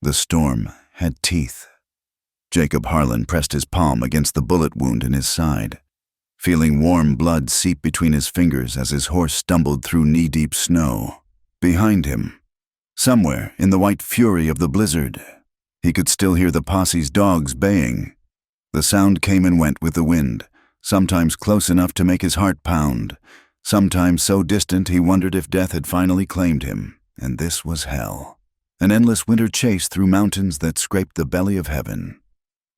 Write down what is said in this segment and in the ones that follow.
The storm had teeth. Jacob Harlan pressed his palm against the bullet wound in his side, feeling warm blood seep between his fingers as his horse stumbled through knee-deep snow. Behind him, somewhere in the white fury of the blizzard, he could still hear the posse's dogs baying. The sound came and went with the wind, sometimes close enough to make his heart pound, sometimes so distant he wondered if death had finally claimed him, and this was hell. An endless winter chase through mountains that scraped the belly of heaven.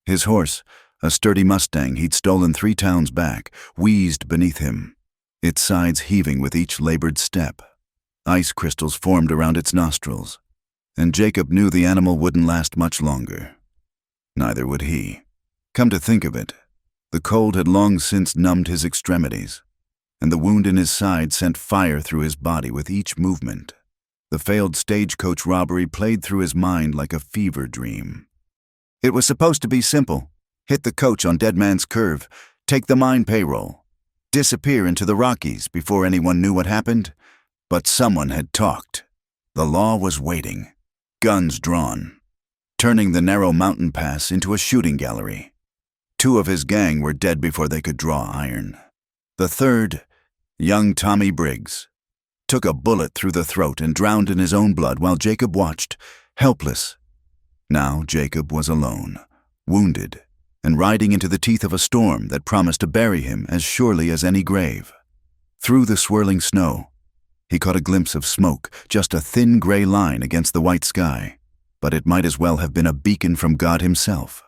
His horse, a sturdy Mustang he'd stolen 3 towns back, wheezed beneath him, its sides heaving with each labored step. Ice crystals formed around its nostrils, and Jacob knew the animal wouldn't last much longer. Neither would he. Come to think of it, the cold had long since numbed his extremities, and the wound in his side sent fire through his body with each movement. The failed stagecoach robbery played through his mind like a fever dream. It was supposed to be simple. Hit the coach on Dead Man's Curve, take the mine payroll, disappear into the Rockies before anyone knew what happened. But someone had talked. The law was waiting, guns drawn, turning the narrow mountain pass into a shooting gallery. 2 of his gang were dead before they could draw iron. The third, young Tommy Briggs, took a bullet through the throat and drowned in his own blood while Jacob watched, helpless. Now Jacob was alone, wounded, and riding into the teeth of a storm that promised to bury him as surely as any grave. Through the swirling snow, he caught a glimpse of smoke, just a thin gray line against the white sky, but it might as well have been a beacon from God himself.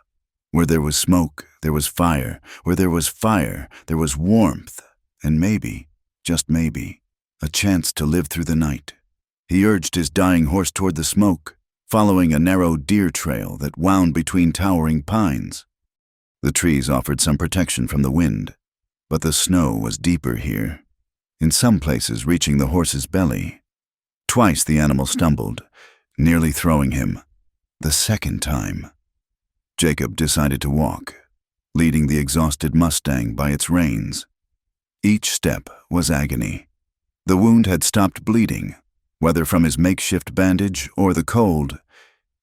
Where there was smoke, there was fire. Where there was fire, there was warmth, and maybe, just maybe, a chance to live through the night. He urged his dying horse toward the smoke, following a narrow deer trail that wound between towering pines. The trees offered some protection from the wind, but the snow was deeper here, in some places reaching the horse's belly. Twice the animal stumbled, nearly throwing him. The second time, Jacob decided to walk, leading the exhausted Mustang by its reins. Each step was agony. The wound had stopped bleeding, whether from his makeshift bandage or the cold,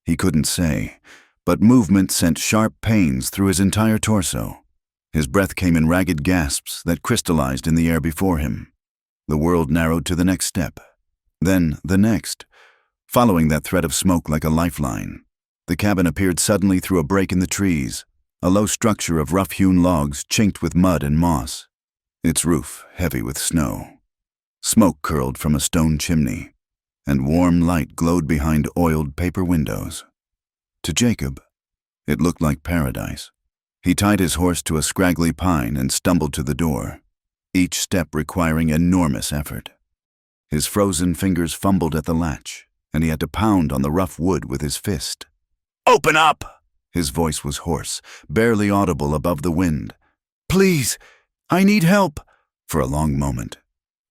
he couldn't say, but movement sent sharp pains through his entire torso. His breath came in ragged gasps that crystallized in the air before him. The world narrowed to the next step, then the next, following that thread of smoke like a lifeline. The cabin appeared suddenly through a break in the trees, a low structure of rough-hewn logs chinked with mud and moss, its roof heavy with snow. Smoke curled from a stone chimney, and warm light glowed behind oiled paper windows. To Jacob, it looked like paradise. He tied his horse to a scraggly pine and stumbled to the door, each step requiring enormous effort. His frozen fingers fumbled at the latch, and he had to pound on the rough wood with his fist. "Open up!" His voice was hoarse, barely audible above the wind. "Please, I need help." For a long moment,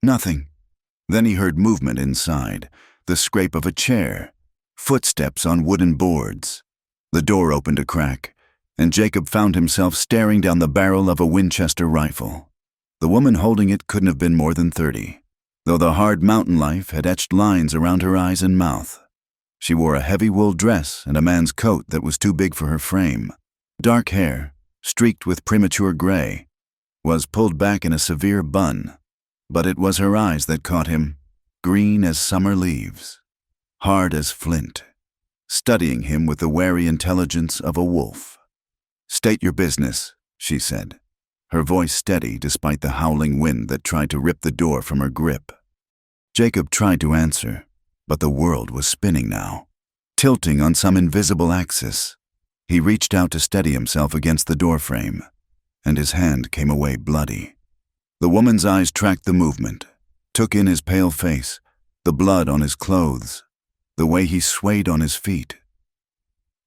nothing. Then he heard movement inside, the scrape of a chair, footsteps on wooden boards. The door opened a crack, and Jacob found himself staring down the barrel of a Winchester rifle. The woman holding it couldn't have been more than 30, though the hard mountain life had etched lines around her eyes and mouth. She wore a heavy wool dress and a man's coat that was too big for her frame. Dark hair, streaked with premature gray, was pulled back in a severe bun. But it was her eyes that caught him, green as summer leaves, hard as flint, studying him with the wary intelligence of a wolf. "State your business," she said, her voice steady despite the howling wind that tried to rip the door from her grip. Jacob tried to answer, but the world was spinning now, tilting on some invisible axis. He reached out to steady himself against the doorframe, and his hand came away bloody. The woman's eyes tracked the movement, took in his pale face, the blood on his clothes, the way he swayed on his feet.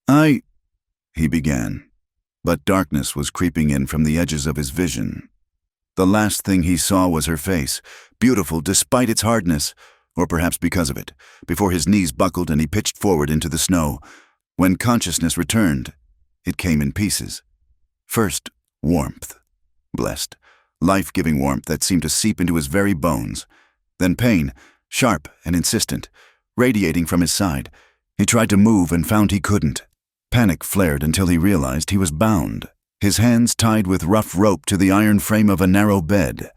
He began, but darkness was creeping in from the edges of his vision. The last thing he saw was her face, beautiful despite its hardness, or perhaps because of it, before his knees buckled and he pitched forward into the snow. When consciousness returned, it came in pieces. First, warmth. Blessed, life-giving warmth that seemed to seep into his very bones. Then pain, sharp and insistent, radiating from his side. He tried to move and found he couldn't. Panic flared until he realized he was bound, his hands tied with rough rope to the iron frame of a narrow bed.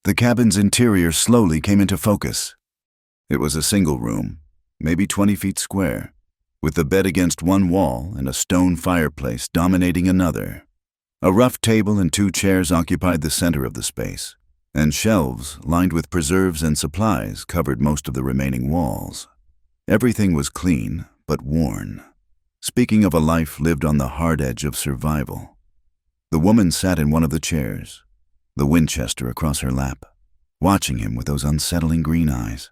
The cabin's interior slowly came into focus. It was a single room, maybe 20 feet square, with the bed against one wall and a stone fireplace dominating another. A rough table and 2 chairs occupied the center of the space, and shelves lined with preserves and supplies covered most of the remaining walls. Everything was clean, but worn, speaking of a life lived on the hard edge of survival. The woman sat in one of the chairs, the Winchester across her lap, watching him with those unsettling green eyes.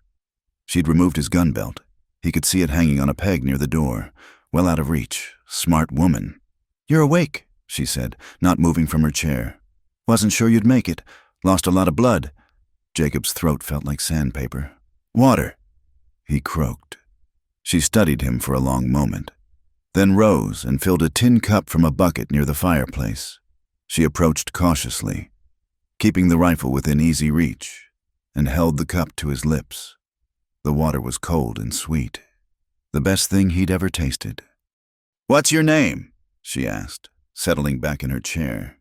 She'd removed his gun belt. He could see it hanging on a peg near the door, well out of reach. Smart woman. "You're awake," she said, not moving from her chair. "Wasn't sure you'd make it. Lost a lot of blood." Jacob's throat felt like sandpaper. "Water," he croaked. She studied him for a long moment, then rose and filled a tin cup from a bucket near the fireplace. She approached cautiously, keeping the rifle within easy reach, and held the cup to his lips. The water was cold and sweet, the best thing he'd ever tasted. "What's your name?" she asked, settling back in her chair.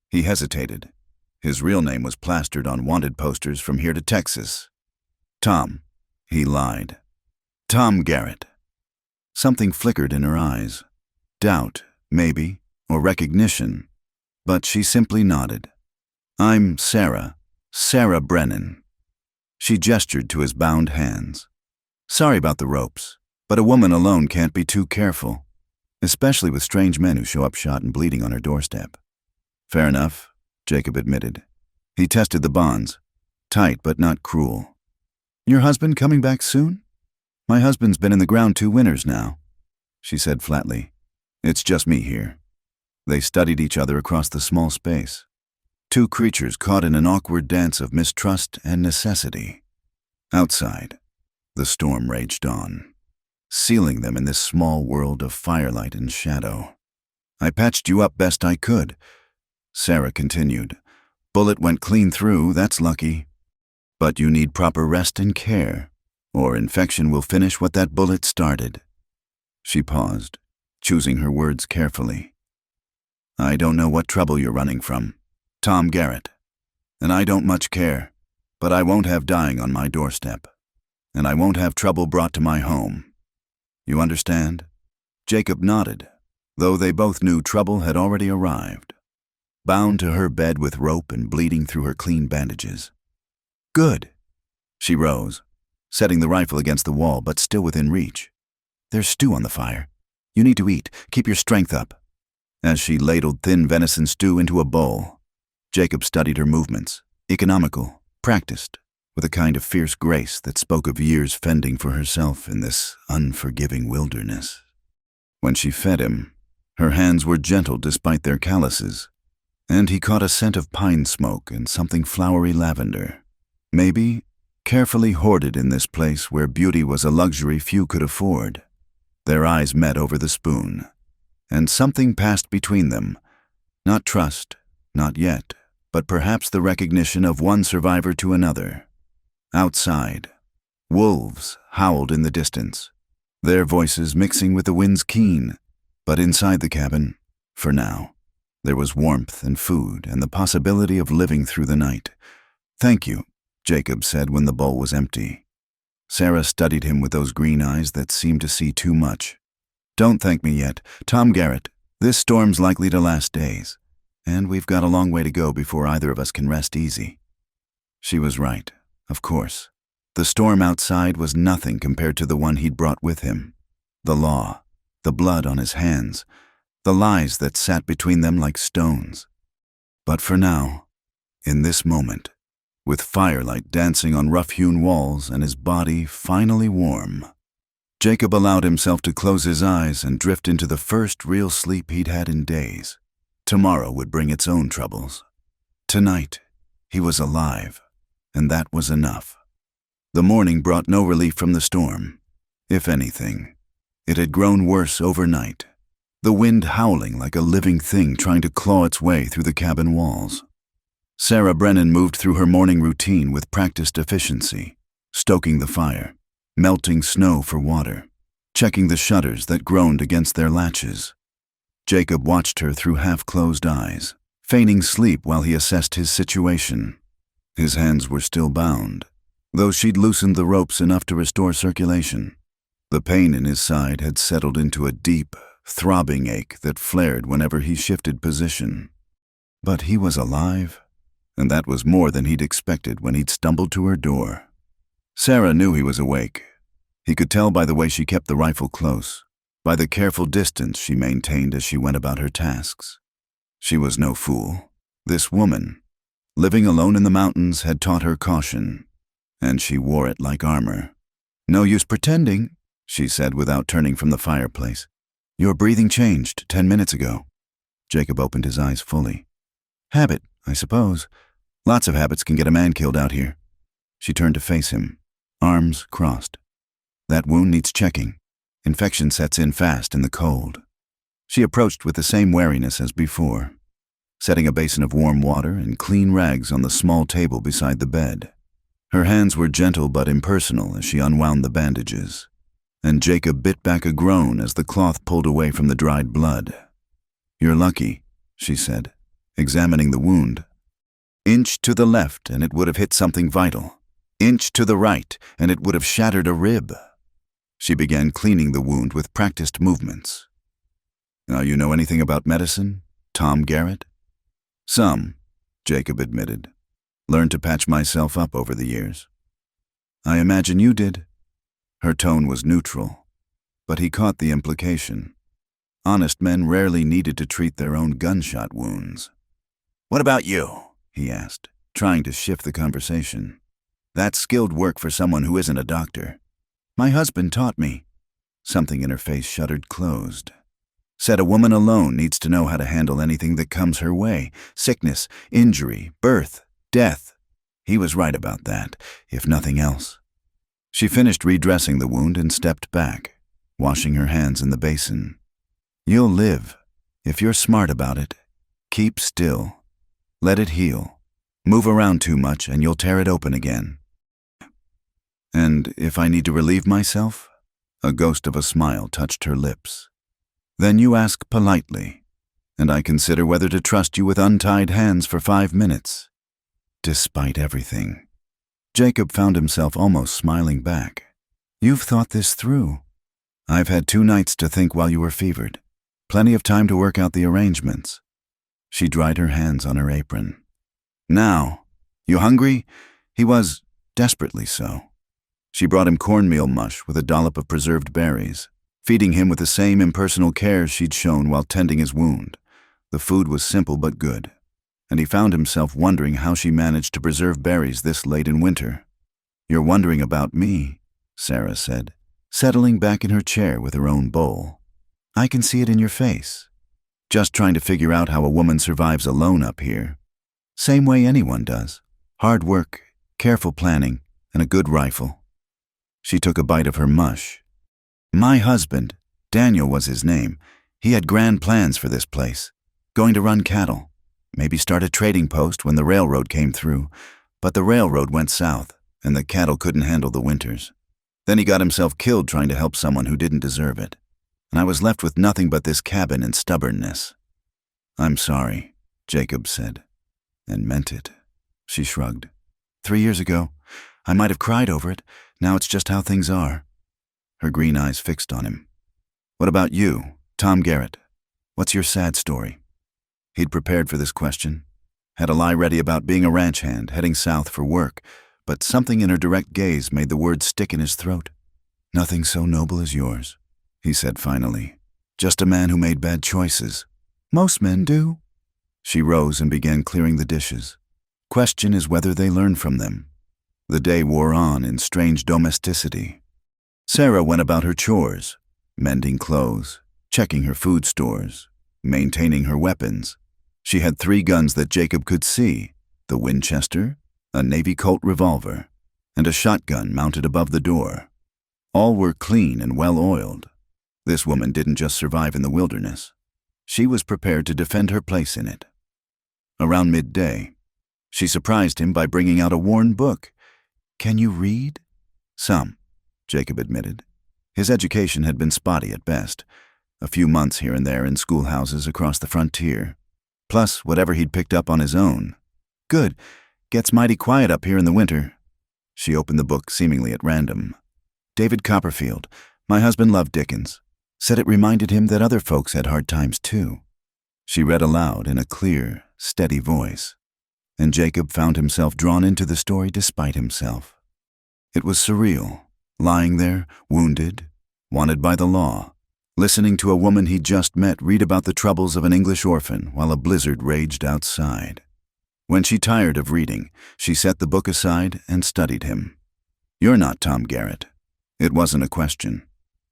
He hesitated. His real name was plastered on wanted posters from here to Texas. "Tom," he lied. "Tom Garrett." Something flickered in her eyes. Doubt, maybe, or recognition. But she simply nodded. "I'm Sarah Brennan." She gestured to his bound hands. "Sorry about the ropes, but a woman alone can't be too careful, especially with strange men who show up shot and bleeding on her doorstep." "Fair enough," Jacob admitted. He tested the bonds. Tight but not cruel. "Your husband coming back soon?" "My husband's been in the ground 2 winters now," she said flatly. "It's just me here." They studied each other across the small space. 2 creatures caught in an awkward dance of mistrust and necessity. Outside, the storm raged on, sealing them in this small world of firelight and shadow. "I patched you up best I could," Sarah continued. "Bullet went clean through, that's lucky. But you need proper rest and care, or infection will finish what that bullet started." She paused, choosing her words carefully. "I don't know what trouble you're running from, Tom Garrett, and I don't much care, but I won't have dying on my doorstep, and I won't have trouble brought to my home. You understand?" Jacob nodded, though they both knew trouble had already arrived. Bound to her bed with rope and bleeding through her clean bandages. "Good." She rose, setting the rifle against the wall but still within reach. "There's stew on the fire. You need to eat. Keep your strength up." As she ladled thin venison stew into a bowl, Jacob studied her movements, economical, practiced, with a kind of fierce grace that spoke of years fending for herself in this unforgiving wilderness. When she fed him, her hands were gentle despite their calluses, and he caught a scent of pine smoke and something flowery lavender. Maybe carefully hoarded in this place where beauty was a luxury few could afford. Their eyes met over the spoon, and something passed between them. Not trust, not yet, but perhaps the recognition of one survivor to another. Outside, wolves howled in the distance, their voices mixing with the wind's keen. But inside the cabin, for now, there was warmth and food and the possibility of living through the night. "Thank you," Jacob said when the bowl was empty. Sarah studied him with those green eyes that seemed to see too much. "Don't thank me yet, Tom Garrett. This storm's likely to last days, and we've got a long way to go before either of us can rest easy." She was right, of course. The storm outside was nothing compared to the one he'd brought with him. The law, the blood on his hands, the lies that sat between them like stones. But for now, in this moment, with firelight dancing on rough-hewn walls and his body finally warm, Jacob allowed himself to close his eyes and drift into the first real sleep he'd had in days. Tomorrow would bring its own troubles. Tonight, he was alive, and that was enough. The morning brought no relief from the storm. If anything, it had grown worse overnight, the wind howling like a living thing trying to claw its way through the cabin walls. Sarah Brennan moved through her morning routine with practiced efficiency, stoking the fire, melting snow for water, checking the shutters that groaned against their latches. Jacob watched her through half-closed eyes, feigning sleep while he assessed his situation. His hands were still bound, though she'd loosened the ropes enough to restore circulation. The pain in his side had settled into a deep, throbbing ache that flared whenever he shifted position. But he was alive, and that was more than he'd expected when he'd stumbled to her door. Sarah knew he was awake. He could tell by the way she kept the rifle close, by the careful distance she maintained as she went about her tasks. She was no fool. This woman, living alone in the mountains, had taught her caution, and she wore it like armor. "No use pretending," she said without turning from the fireplace. "Your breathing changed 10 minutes ago." Jacob opened his eyes fully. "Habit, I suppose. Lots of habits can get a man killed out here." She turned to face him, arms crossed. "That wound needs checking. Infection sets in fast in the cold." She approached with the same wariness as before, setting a basin of warm water and clean rags on the small table beside the bed. Her hands were gentle but impersonal as she unwound the bandages, and Jacob bit back a groan as the cloth pulled away from the dried blood. "You're lucky," she said, examining the wound. "Inch to the left and it would have hit something vital. Inch to the right and it would have shattered a rib." She began cleaning the wound with practiced movements. "Now you know anything about medicine, Tom Garrett?" "Some," Jacob admitted. "Learned to patch myself up over the years." "I imagine you did." Her tone was neutral, but he caught the implication. Honest men rarely needed to treat their own gunshot wounds. "What about you?" he asked, trying to shift the conversation. "That's skilled work for someone who isn't a doctor." "My husband taught me." Something in her face shuddered closed. "Said a woman alone needs to know how to handle anything that comes her way. Sickness, injury, birth, death. He was right about that, if nothing else." She finished redressing the wound and stepped back, washing her hands in the basin. "You'll live, if you're smart about it. Keep still. Let it heal. Move around too much and you'll tear it open again." "And if I need to relieve myself?" A ghost of a smile touched her lips. "Then you ask politely, and I consider whether to trust you with untied hands for 5 minutes." Despite everything, Jacob found himself almost smiling back. "You've thought this through." "I've had 2 nights to think while you were fevered. Plenty of time to work out the arrangements." She dried her hands on her apron. "Now, you hungry?" He was desperately so. She brought him cornmeal mush with a dollop of preserved berries, feeding him with the same impersonal care she'd shown while tending his wound. The food was simple but good, and he found himself wondering how she managed to preserve berries this late in winter. "You're wondering about me," Sarah said, settling back in her chair with her own bowl. "I can see it in your face. Just trying to figure out how a woman survives alone up here. Same way anyone does. Hard work, careful planning, and a good rifle." She took a bite of her mush. "My husband, Daniel was his name, he had grand plans for this place. Going to run cattle, maybe start a trading post when the railroad came through, but the railroad went south, and the cattle couldn't handle the winters. Then he got himself killed trying to help someone who didn't deserve it, and I was left with nothing but this cabin and stubbornness." "I'm sorry," Jacob said, and meant it. She shrugged. 3 years ago, I might have cried over it. Now it's just how things are." Her green eyes fixed on him. "What about you, Tom Garrett? What's your sad story?" He'd prepared for this question, had a lie ready about being a ranch hand heading south for work, but something in her direct gaze made the words stick in his throat. "Nothing so noble as yours," he said finally. "Just a man who made bad choices." "Most men do." She rose and began clearing the dishes. "Question is whether they learn from them." The day wore on in strange domesticity. Sarah went about her chores, mending clothes, checking her food stores, maintaining her weapons. She had 3 guns that Jacob could see: the Winchester, a Navy Colt revolver, and a shotgun mounted above the door. All were clean and well-oiled. This woman didn't just survive in the wilderness. She was prepared to defend her place in it. Around midday, she surprised him by bringing out a worn book. "Can you read?" "Some," Jacob admitted. His education had been spotty at best, a few months here and there in schoolhouses across the frontier, plus whatever he'd picked up on his own. Good. Gets mighty quiet up here in the winter. She opened the book seemingly at random. David Copperfield. My husband loved Dickens. Said it reminded him that other folks had hard times too. She read aloud in a clear, steady voice, and Jacob found himself drawn into the story despite himself. It was surreal, lying there, wounded, wanted by the law, listening to a woman he'd just met read about the troubles of an English orphan while a blizzard raged outside. When she tired of reading, she set the book aside and studied him. You're not Tom Garrett. It wasn't a question.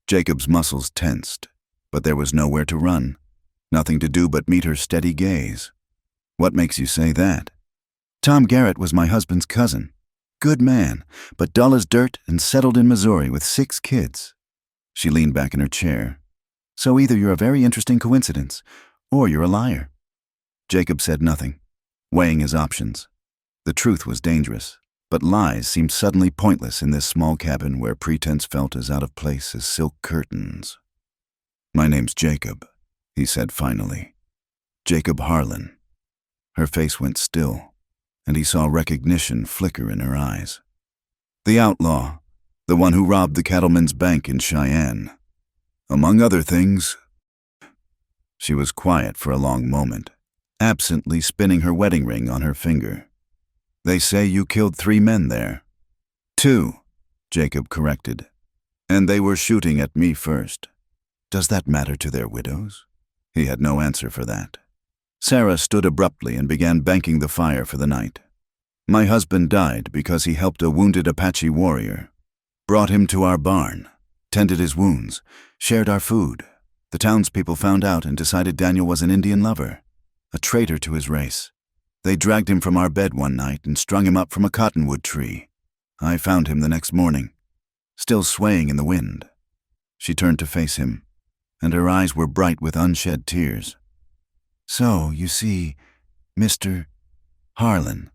Jacob's muscles tensed, but there was nowhere to run, nothing to do but meet her steady gaze. What makes you say that? Tom Garrett was my husband's cousin. Good man, but dull as dirt and settled in Missouri with 6 kids. She leaned back in her chair. So either you're a very interesting coincidence, or you're a liar. Jacob said nothing, weighing his options. The truth was dangerous, but lies seemed suddenly pointless in this small cabin where pretense felt as out of place as silk curtains. My name's Jacob, he said finally. Jacob Harlan. Her face went still, and he saw recognition flicker in her eyes. The outlaw, the one who robbed the cattleman's bank in Cheyenne. Among other things. She was quiet for a long moment, absently spinning her wedding ring on her finger. They say you killed 3 men there. 2, Jacob corrected. And they were shooting at me first. Does that matter to their widows? He had no answer for that. Sarah stood abruptly and began banking the fire for the night. My husband died because he helped a wounded Apache warrior. Brought him to our barn, tended his wounds, shared our food. The townspeople found out and decided Daniel was an Indian lover, a traitor to his race. They dragged him from our bed one night and strung him up from a cottonwood tree. I found him the next morning, still swaying in the wind. She turned to face him, and her eyes were bright with unshed tears. So, you see, Mr. Harlan,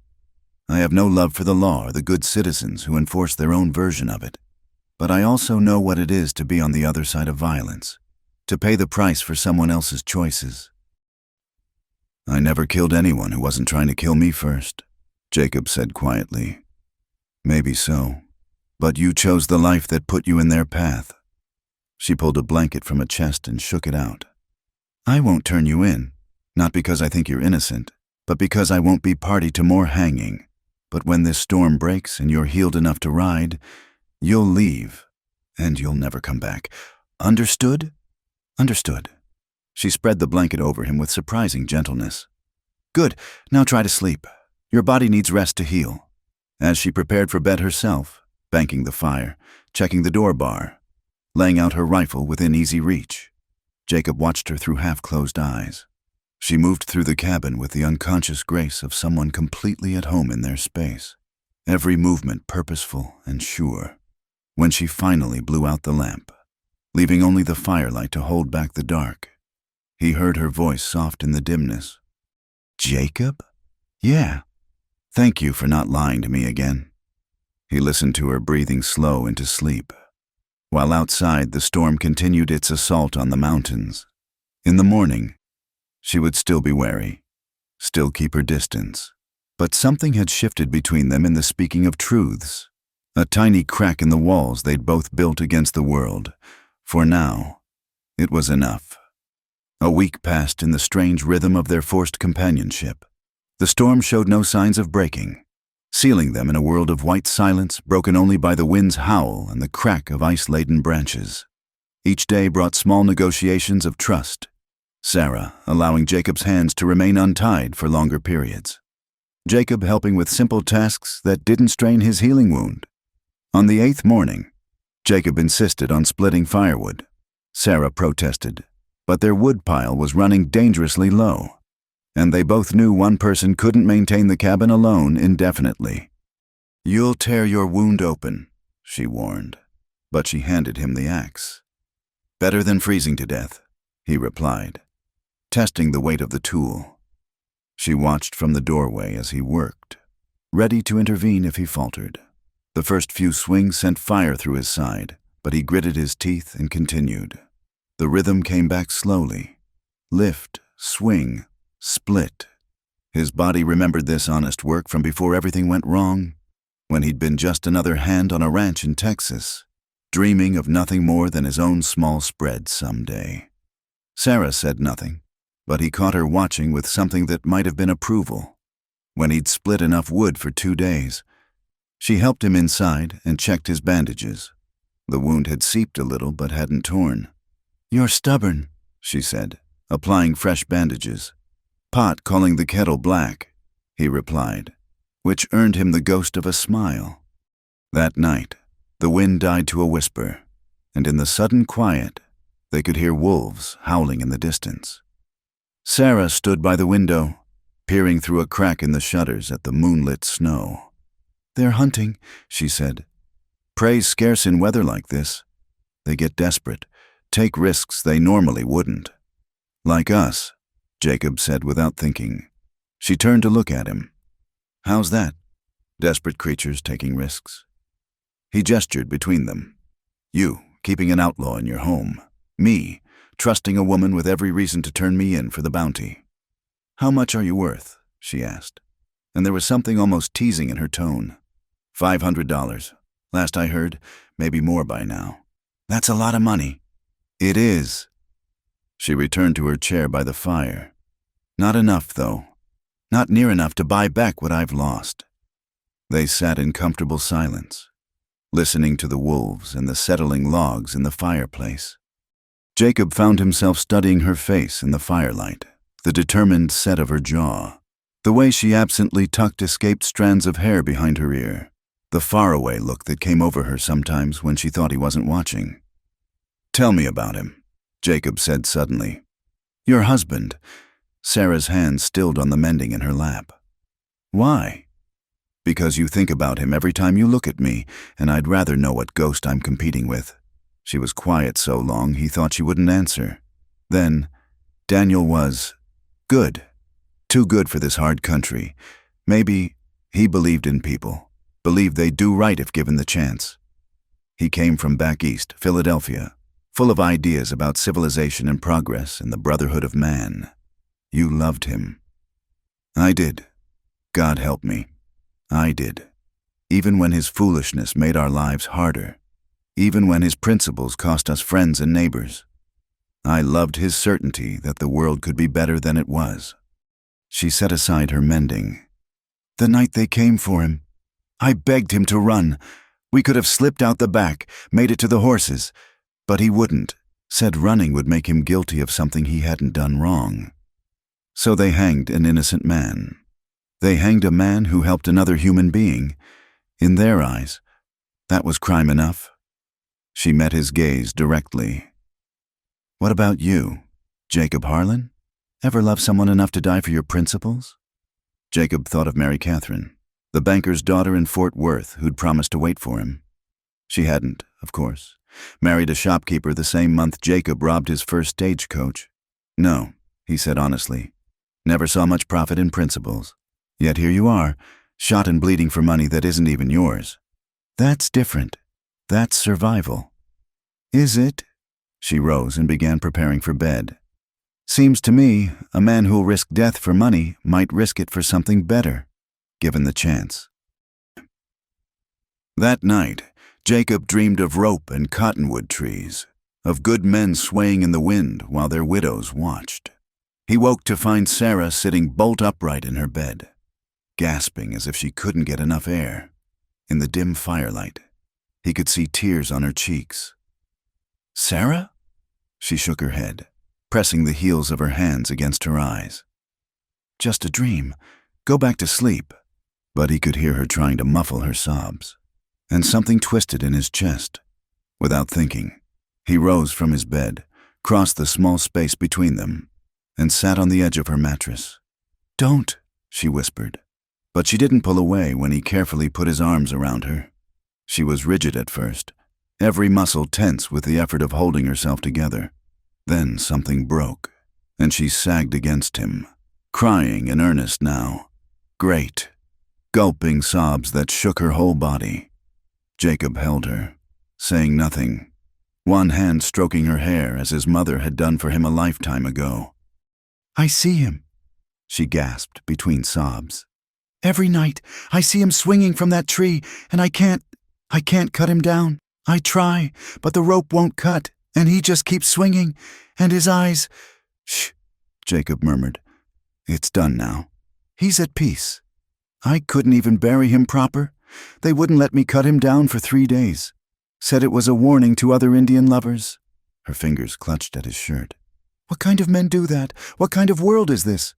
I have no love for the law or the good citizens who enforce their own version of it. But I also know what it is to be on the other side of violence, to pay the price for someone else's choices. I never killed anyone who wasn't trying to kill me first, Jacob said quietly. Maybe so, but you chose the life that put you in their path. She pulled a blanket from a chest and shook it out. I won't turn you in, not because I think you're innocent, but because I won't be party to more hanging. But when this storm breaks and you're healed enough to ride, you'll leave, and you'll never come back. Understood? Understood. She spread the blanket over him with surprising gentleness. Good, now try to sleep. Your body needs rest to heal. As she prepared for bed herself, banking the fire, checking the door bar, laying out her rifle within easy reach, Jacob watched her through half-closed eyes. She moved through the cabin with the unconscious grace of someone completely at home in their space, every movement purposeful and sure. When she finally blew out the lamp, leaving only the firelight to hold back the dark, he heard her voice soft in the dimness. Jacob? Yeah. Thank you for not lying to me again. He listened to her breathing slow into sleep, while outside the storm continued its assault on the mountains. In the morning, she would still be wary, still keep her distance. But something had shifted between them in the speaking of truths, a tiny crack in the walls they'd both built against the world. For now, it was enough. A week passed in the strange rhythm of their forced companionship. The storm showed no signs of breaking, sealing them in a world of white silence broken only by the wind's howl and the crack of ice-laden branches. Each day brought small negotiations of trust, Sarah allowing Jacob's hands to remain untied for longer periods. Jacob helping with simple tasks that didn't strain his healing wound. On the 8th morning, Jacob insisted on splitting firewood. Sarah protested, but their wood pile was running dangerously low, and they both knew one person couldn't maintain the cabin alone indefinitely. You'll tear your wound open, she warned, but she handed him the axe. Better than freezing to death, he replied, testing the weight of the tool. She watched from the doorway as he worked, ready to intervene if he faltered. The first few swings sent fire through his side, but he gritted his teeth and continued. The rhythm came back slowly. Lift, swing, split. His body remembered this honest work from before everything went wrong, when he'd been just another hand on a ranch in Texas, dreaming of nothing more than his own small spread someday. Sarah said nothing, but he caught her watching with something that might have been approval. When he'd split enough wood for 2 days, she helped him inside and checked his bandages. The wound had seeped a little but hadn't torn. "You're stubborn," she said, applying fresh bandages. "Pot calling the kettle black," he replied, which earned him the ghost of a smile. That night, the wind died to a whisper, and in the sudden quiet, they could hear wolves howling in the distance. Sarah stood by the window, peering through a crack in the shutters at the moonlit snow. "They're hunting," she said. "Prey's scarce in weather like this. They get desperate, take risks they normally wouldn't." "Like us," Jacob said without thinking. She turned to look at him. "How's that? Desperate creatures taking risks." He gestured between them. "You, keeping an outlaw in your home. Me, trusting a woman with every reason to turn me in for the bounty." "How much are you worth?" she asked, and there was something almost teasing in her tone. $500. Last I heard, maybe more by now." "That's a lot of money." "It is." She returned to her chair by the fire. "Not enough, though. Not near enough to buy back what I've lost." They sat in comfortable silence, listening to the wolves and the settling logs in the fireplace. Jacob found himself studying her face in the firelight, the determined set of her jaw, the way she absently tucked escaped strands of hair behind her ear, the faraway look that came over her sometimes when she thought he wasn't watching. "Tell me about him," Jacob said suddenly. "Your husband." Sarah's hand stilled on the mending in her lap. "Why?" "Because you think about him every time you look at me, and I'd rather know what ghost I'm competing with." She was quiet so long he thought she wouldn't answer. Then, Daniel was good. Too good for this hard country. Maybe he believed in people, believed they'd do right if given the chance. He came from back east, Philadelphia, full of ideas about civilization and progress and the brotherhood of man. You loved him. I did. God help me. I did. Even when his foolishness made our lives harder. Even when his principles cost us friends and neighbors. I loved his certainty that the world could be better than it was. She set aside her mending. "The night they came for him, I begged him to run. We could have slipped out the back, made it to the horses. But he wouldn't, said running would make him guilty of something he hadn't done wrong. So they hanged an innocent man. They hanged a man who helped another human being. In their eyes, that was crime enough." She met his gaze directly. "What about you, Jacob Harlan? Ever love someone enough to die for your principles?" Jacob thought of Mary Catherine, the banker's daughter in Fort Worth who'd promised to wait for him. She hadn't, of course. Married a shopkeeper the same month Jacob robbed his first stagecoach. "No," he said honestly. "Never saw much profit in principles. Yet here you are, shot and bleeding for money that isn't even yours." "That's different. That's survival." "Is it?" She rose and began preparing for bed. "Seems to me a man who'll risk death for money might risk it for something better, given the chance." That night, Jacob dreamed of rope and cottonwood trees, of good men swaying in the wind while their widows watched. He woke to find Sarah sitting bolt upright in her bed, gasping as if she couldn't get enough air. In the dim firelight, he could see tears on her cheeks. "Sarah?" She shook her head, pressing the heels of her hands against her eyes. "Just a dream. Go back to sleep." But he could hear her trying to muffle her sobs, and something twisted in his chest. Without thinking, he rose from his bed, crossed the small space between them, and sat on the edge of her mattress. "Don't," she whispered. But she didn't pull away when he carefully put his arms around her. She was rigid at first, every muscle tense with the effort of holding herself together. Then something broke, and she sagged against him, crying in earnest now. Great, gulping sobs that shook her whole body. Jacob held her, saying nothing, one hand stroking her hair as his mother had done for him a lifetime ago. "I see him," she gasped between sobs. "Every night I see him swinging from that tree, and I can't cut him down. I try, but the rope won't cut, and he just keeps swinging, and his eyes—" "Shh," Jacob murmured. "It's done now. He's at peace. I couldn't even bury him proper. They wouldn't let me cut him down for 3 days. Said it was a warning to other Indian lovers." Her fingers clutched at his shirt. "What kind of men do that? What kind of world is this?"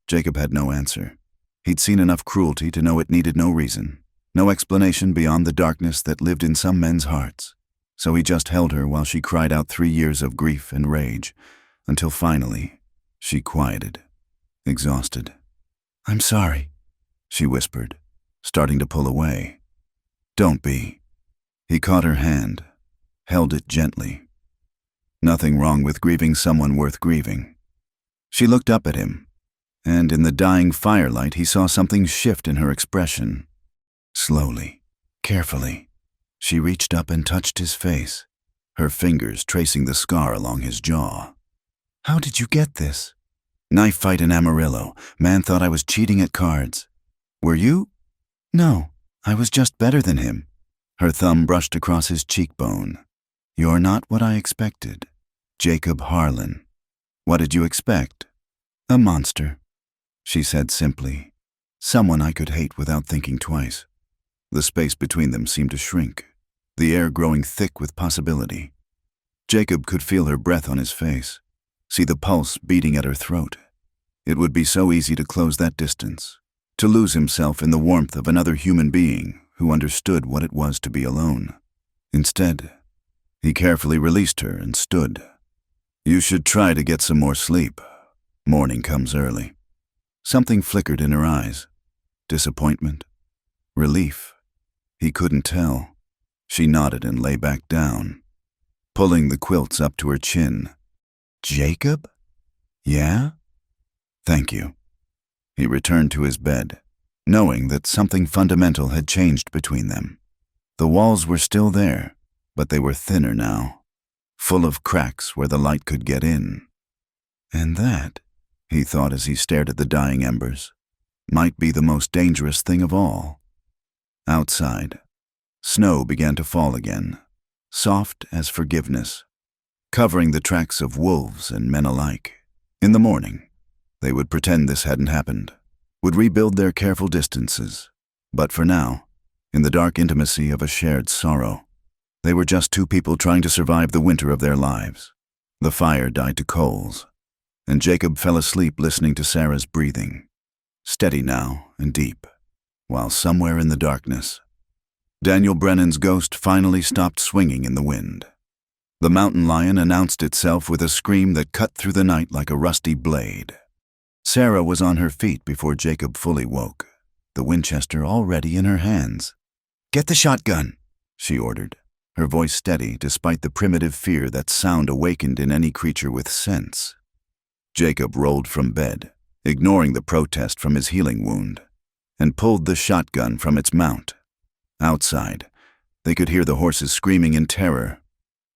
Jacob had no answer. He'd seen enough cruelty to know it needed no reason, no explanation beyond the darkness that lived in some men's hearts. So he just held her while she cried out 3 years of grief and rage, until finally she quieted, exhausted. "I'm sorry," she whispered, starting to pull away. "Don't be." He caught her hand, held it gently. Nothing wrong with grieving someone worth grieving. She looked up at him, and in the dying firelight he saw something shift in her expression. Slowly, carefully, she reached up and touched his face, her fingers tracing the scar along his jaw. "How did you get this?" "Knife fight in Amarillo. Man thought I was cheating at cards." "Were you?" "No, I was just better than him." Her thumb brushed across his cheekbone. "You're not what I expected. Jacob Harlan. What did you expect?" "A monster," she said simply. "Someone I could hate without thinking twice." The space between them seemed to shrink, the air growing thick with possibility. Jacob could feel her breath on his face, see the pulse beating at her throat. It would be so easy to close that distance, to lose himself in the warmth of another human being who understood what it was to be alone. Instead, he carefully released her and stood. "You should try to get some more sleep. Morning comes early." Something flickered in her eyes. Disappointment? Relief? He couldn't tell. She nodded and lay back down, pulling the quilts up to her chin. "Jacob?" "Yeah?" "Thank you." He returned to his bed, knowing that something fundamental had changed between them. The walls were still there, but they were thinner now, full of cracks where the light could get in. And that, he thought as he stared at the dying embers, might be the most dangerous thing of all. Outside, snow began to fall again, soft as forgiveness, covering the tracks of wolves and men alike. In the morning, they would pretend this hadn't happened, would rebuild their careful distances. But for now, in the dark intimacy of a shared sorrow, they were just two people trying to survive the winter of their lives. The fire died to coals, and Jacob fell asleep listening to Sarah's breathing, steady now and deep, while somewhere in the darkness, Daniel Brennan's ghost finally stopped swinging in the wind. The mountain lion announced itself with a scream that cut through the night like a rusty blade. Sarah was on her feet before Jacob fully woke, the Winchester already in her hands. "Get the shotgun," she ordered, her voice steady despite the primitive fear that sound awakened in any creature with sense. Jacob rolled from bed, ignoring the protest from his healing wound, and pulled the shotgun from its mount. Outside, they could hear the horses screaming in terror,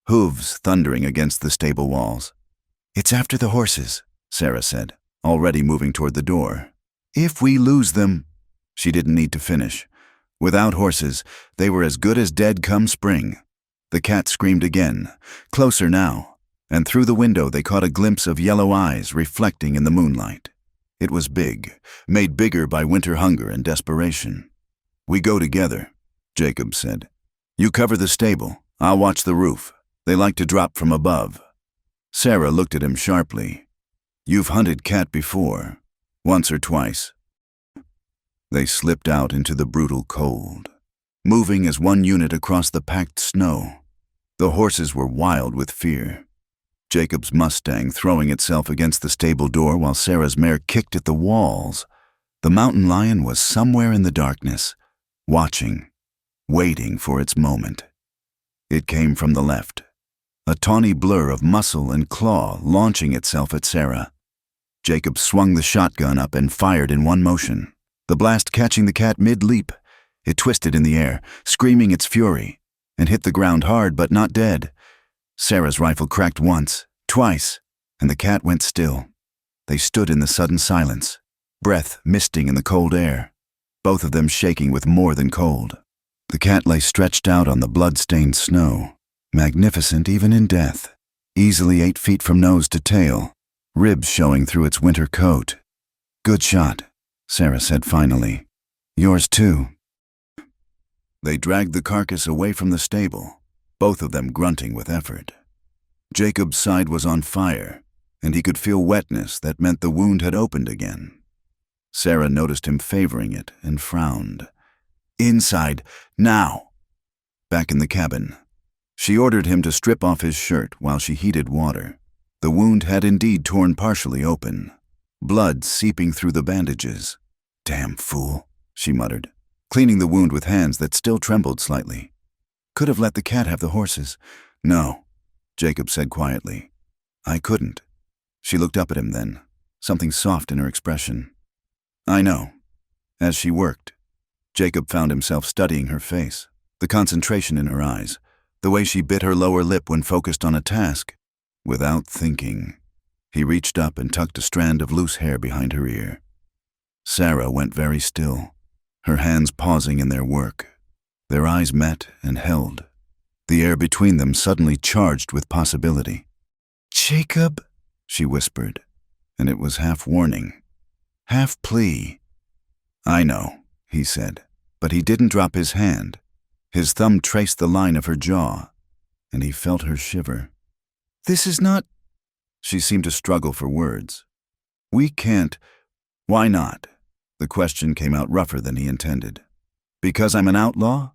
hooves thundering against the stable walls. "It's after the horses," Sarah said, already moving toward the door. "If we lose them—" She didn't need to finish. Without horses, they were as good as dead come spring. The cat screamed again, closer now, and through the window they caught a glimpse of yellow eyes reflecting in the moonlight. It was big, made bigger by winter hunger and desperation. "We go together," Jacob said. "You cover the stable, I'll watch the roof. They like to drop from above." Sarah looked at him sharply. "You've hunted cat before, once or twice." They slipped out into the brutal cold, moving as one unit across the packed snow. The horses were wild with fear. Jacob's Mustang throwing itself against the stable door while Sarah's mare kicked at the walls. The mountain lion was somewhere in the darkness, watching, waiting for its moment. It came from the left, a tawny blur of muscle and claw launching itself at Sarah. Jacob swung the shotgun up and fired in one motion, the blast catching the cat mid-leap. It twisted in the air, screaming its fury, and hit the ground hard but not dead. Sarah's rifle cracked once, twice, and the cat went still. They stood in the sudden silence, breath misting in the cold air, both of them shaking with more than cold. The cat lay stretched out on the blood-stained snow, magnificent even in death, easily 8 feet from nose to tail, ribs showing through its winter coat. "Good shot," Sarah said finally. "Yours too." They dragged the carcass away from the stable, both of them grunting with effort. Jacob's side was on fire, and he could feel wetness that meant the wound had opened again. Sarah noticed him favoring it and frowned. "Inside, now!" Back in the cabin, she ordered him to strip off his shirt while she heated water. The wound had indeed torn partially open, blood seeping through the bandages. "Damn fool," she muttered, cleaning the wound with hands that still trembled slightly. "Could have let the cat have the horses." "No," Jacob said quietly. "I couldn't." She looked up at him then, something soft in her expression. "I know." As she worked, Jacob found himself studying her face, the concentration in her eyes, the way she bit her lower lip when focused on a task. Without thinking, he reached up and tucked a strand of loose hair behind her ear. Sarah went very still, her hands pausing in their work. Their eyes met and held, the air between them suddenly charged with possibility. "Jacob," she whispered, and it was half warning, half plea. "I know," he said, but he didn't drop his hand. His thumb traced the line of her jaw, and he felt her shiver. "This is not—" She seemed to struggle for words. "We can't—" "Why not?" The question came out rougher than he intended. "Because I'm an outlaw?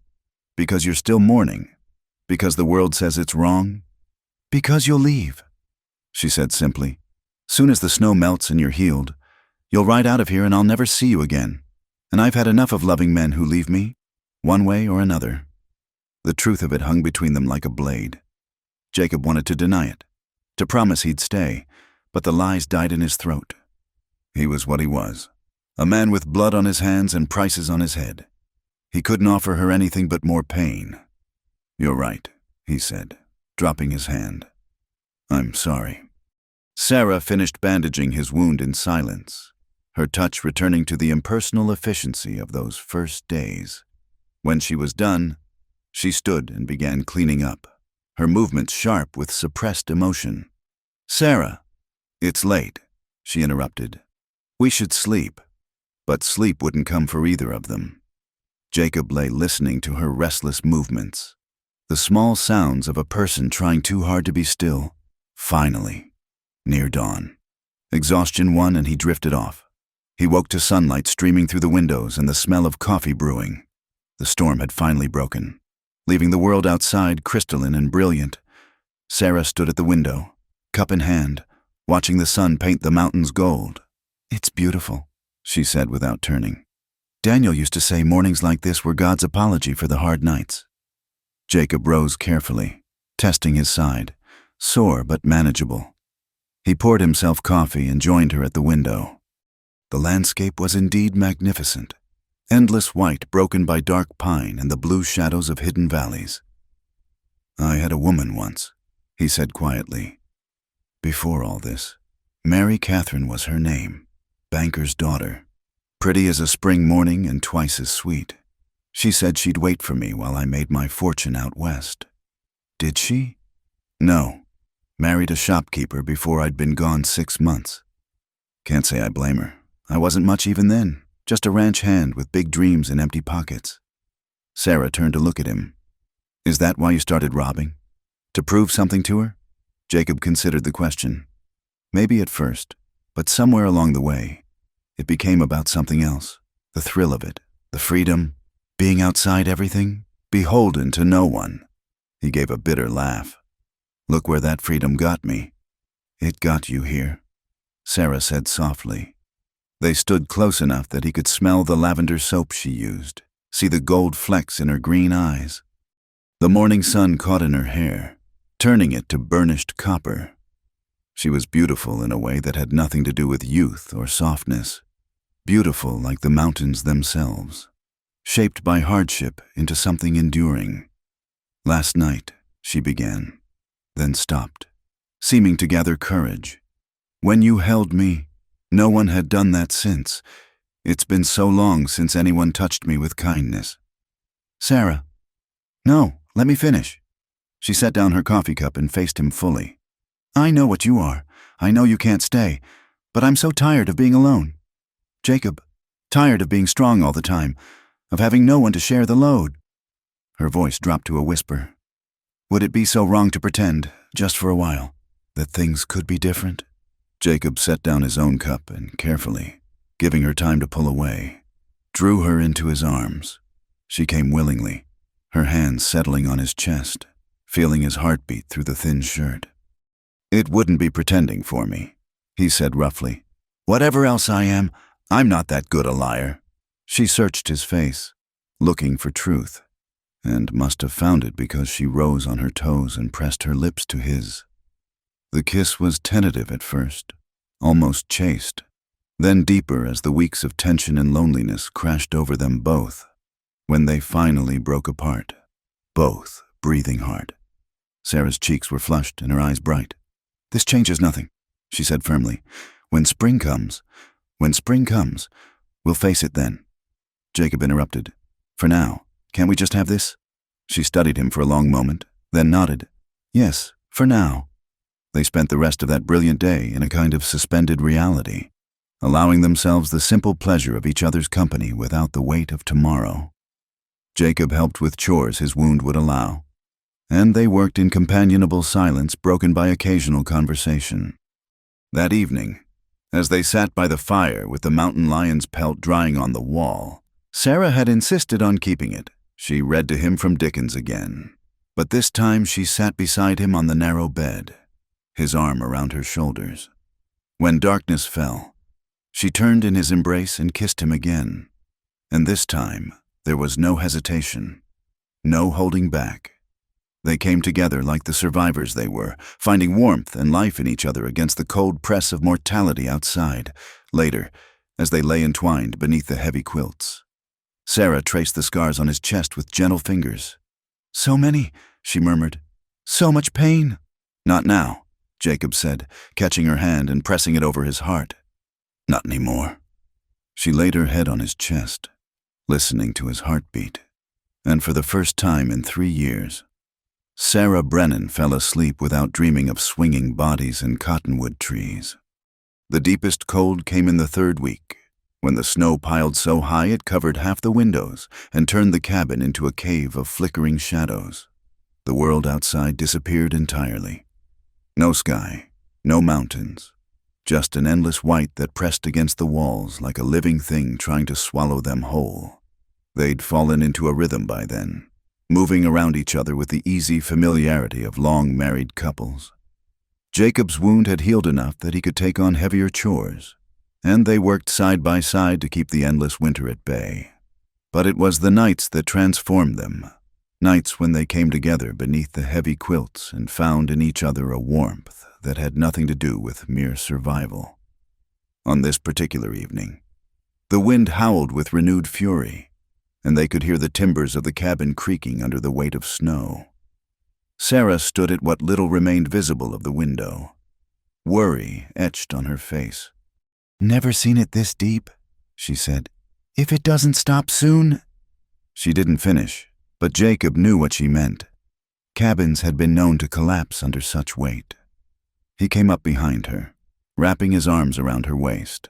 Because you're still mourning? Because the world says it's wrong?" "Because you'll leave," she said simply. "Soon as the snow melts and you're healed, you'll ride out of here and I'll never see you again. And I've had enough of loving men who leave me, one way or another." The truth of it hung between them like a blade. Jacob wanted to deny it, to promise he'd stay, but the lies died in his throat. He was what he was, a man with blood on his hands and prices on his head. He couldn't offer her anything but more pain. "You're right," he said, dropping his hand. "I'm sorry." Sarah finished bandaging his wound in silence, her touch returning to the impersonal efficiency of those first days. When she was done, she stood and began cleaning up, her movements sharp with suppressed emotion. "Sarah, it's late," she interrupted. "We should sleep." But sleep wouldn't come for either of them. Jacob lay listening to her restless movements, the small sounds of a person trying too hard to be still. Finally, near dawn, exhaustion won and he drifted off. He woke to sunlight streaming through the windows and the smell of coffee brewing. The storm had finally broken, leaving the world outside crystalline and brilliant. Sarah stood at the window, cup in hand, watching the sun paint the mountains gold. "It's beautiful," she said without turning. "Daniel used to say mornings like this were God's apology for the hard nights." Jacob rose carefully, testing his side, sore but manageable. He poured himself coffee and joined her at the window. The landscape was indeed magnificent, endless white broken by dark pine and the blue shadows of hidden valleys. "I had a woman once," he said quietly. "Before all this, Mary Catherine was her name, banker's daughter, pretty as a spring morning and twice as sweet. She said she'd wait for me while I made my fortune out west." "Did she?" "No. Married a shopkeeper before I'd been gone 6 months. Can't say I blame her. I wasn't much even then, just a ranch hand with big dreams and empty pockets." Sarah turned to look at him. "Is that why you started robbing? To prove something to her?" Jacob considered the question. Maybe at first, but somewhere along the way, it became about something else. The thrill of it, the freedom, being outside everything, beholden to no one. He gave a bitter laugh. "Look where that freedom got me." "It got you here," Sarah said softly. They stood close enough that he could smell the lavender soap she used, see the gold flecks in her green eyes. The morning sun caught in her hair, turning it to burnished copper. She was beautiful in a way that had nothing to do with youth or softness, beautiful like the mountains themselves, shaped by hardship into something enduring. "Last night," she began, then stopped, seeming to gather courage. "When you held me, no one had done that since. It's been so long since anyone touched me with kindness." "Sarah." "No, let me finish." She set down her coffee cup and faced him fully. "I know what you are. I know you can't stay, but I'm so tired of being alone. Jacob, tired of being strong all the time, of having no one to share the load." Her voice dropped to a whisper. "Would it be so wrong to pretend, just for a while, that things could be different?" Jacob set down his own cup and carefully, giving her time to pull away, drew her into his arms. She came willingly, her hands settling on his chest, feeling his heartbeat through the thin shirt. "It wouldn't be pretending for me," he said roughly. "Whatever else I am, I'm not that good a liar." She searched his face, looking for truth, and must have found it because she rose on her toes and pressed her lips to his. The kiss was tentative at first, almost chaste, then deeper as the weeks of tension and loneliness crashed over them both, when they finally broke apart, both breathing hard. Sarah's cheeks were flushed and her eyes bright. "This changes nothing," she said firmly. When spring comes, we'll face it then." Jacob interrupted. "For now, can't we just have this?" She studied him for a long moment, then nodded. "Yes, for now." They spent the rest of that brilliant day in a kind of suspended reality, allowing themselves the simple pleasure of each other's company without the weight of tomorrow. Jacob helped with chores his wound would allow, and they worked in companionable silence broken by occasional conversation. That evening, as they sat by the fire with the mountain lion's pelt drying on the wall, Sarah had insisted on keeping it. She read to him from Dickens again, but this time she sat beside him on the narrow bed, his arm around her shoulders. When darkness fell, she turned in his embrace and kissed him again, and this time there was no hesitation, no holding back. They came together like the survivors they were, finding warmth and life in each other against the cold press of mortality outside, later, as they lay entwined beneath the heavy quilts. Sarah traced the scars on his chest with gentle fingers. "So many," she murmured. "So much pain." "Not now," Jacob said, catching her hand and pressing it over his heart. "Not anymore." She laid her head on his chest, listening to his heartbeat, and for the first time in 3 years, Sarah Brennan fell asleep without dreaming of swinging bodies and cottonwood trees. The deepest cold came in the 3rd week, when the snow piled so high it covered half the windows and turned the cabin into a cave of flickering shadows. The world outside disappeared entirely. No sky, no mountains, just an endless white that pressed against the walls like a living thing trying to swallow them whole. They'd fallen into a rhythm by then, moving around each other with the easy familiarity of long married couples. Jacob's wound had healed enough that he could take on heavier chores, and they worked side by side to keep the endless winter at bay. But it was the nights that transformed them, nights when they came together beneath the heavy quilts and found in each other a warmth that had nothing to do with mere survival. On this particular evening, the wind howled with renewed fury, and they could hear the timbers of the cabin creaking under the weight of snow. Sarah stood at what little remained visible of the window, worry etched on her face. "Never seen it this deep," she said. "If it doesn't stop soon—" She didn't finish, but Jacob knew what she meant. Cabins had been known to collapse under such weight. He came up behind her, wrapping his arms around her waist,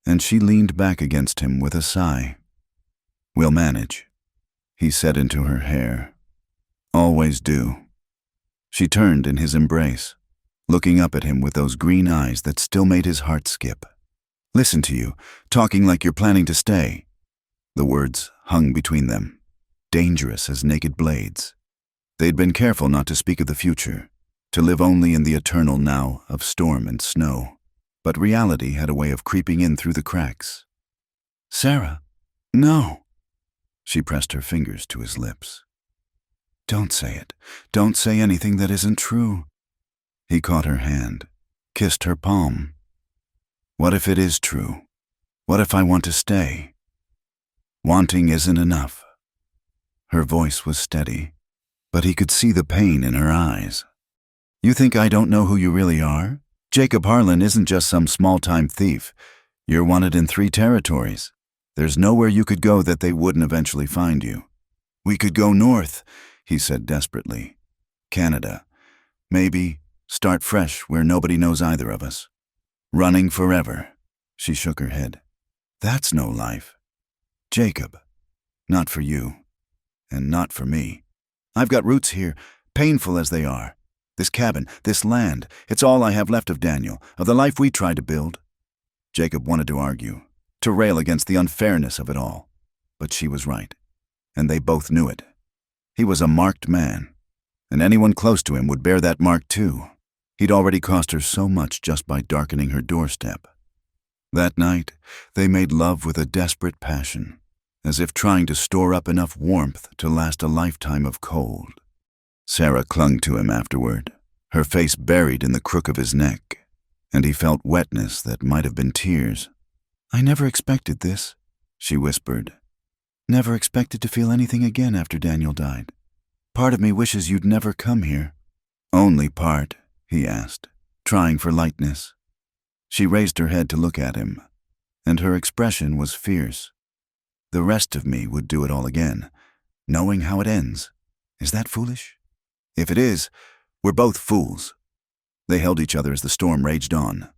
and she leaned back against him with a sigh. "We'll manage," he said into her hair. "Always do." She turned in his embrace, looking up at him with those green eyes that still made his heart skip. "Listen to you, talking like you're planning to stay." The words hung between them, dangerous as naked blades. They'd been careful not to speak of the future, to live only in the eternal now of storm and snow. But reality had a way of creeping in through the cracks. "Sarah, no." She pressed her fingers to his lips. "Don't say it. Don't say anything that isn't true." He caught her hand, kissed her palm. "What if it is true? What if I want to stay?" "Wanting isn't enough." Her voice was steady, but he could see the pain in her eyes. You think I don't know who you really are? Jacob Harlan isn't just some small-time thief. You're wanted in 3 territories. There's nowhere you could go that they wouldn't eventually find you. We could go north, he said desperately. Canada. Maybe start fresh where nobody knows either of us. Running forever. She shook her head. That's no life. Jacob. Not for you. And not for me. I've got roots here, painful as they are. This cabin, this land, it's all I have left of Daniel, of the life we tried to build. Jacob wanted to argue, to rail against the unfairness of it all. But she was right, and they both knew it. He was a marked man, and anyone close to him would bear that mark too. He'd already cost her so much just by darkening her doorstep. That night, they made love with a desperate passion, as if trying to store up enough warmth to last a lifetime of cold. Sarah clung to him afterward, her face buried in the crook of his neck, and he felt wetness that might have been tears. I never expected this, she whispered. Never expected to feel anything again after Daniel died. Part of me wishes you'd never come here. Only part, he asked, trying for lightness. She raised her head to look at him, and her expression was fierce. The rest of me would do it all again, knowing how it ends. Is that foolish? If it is, we're both fools. They held each other as the storm raged on,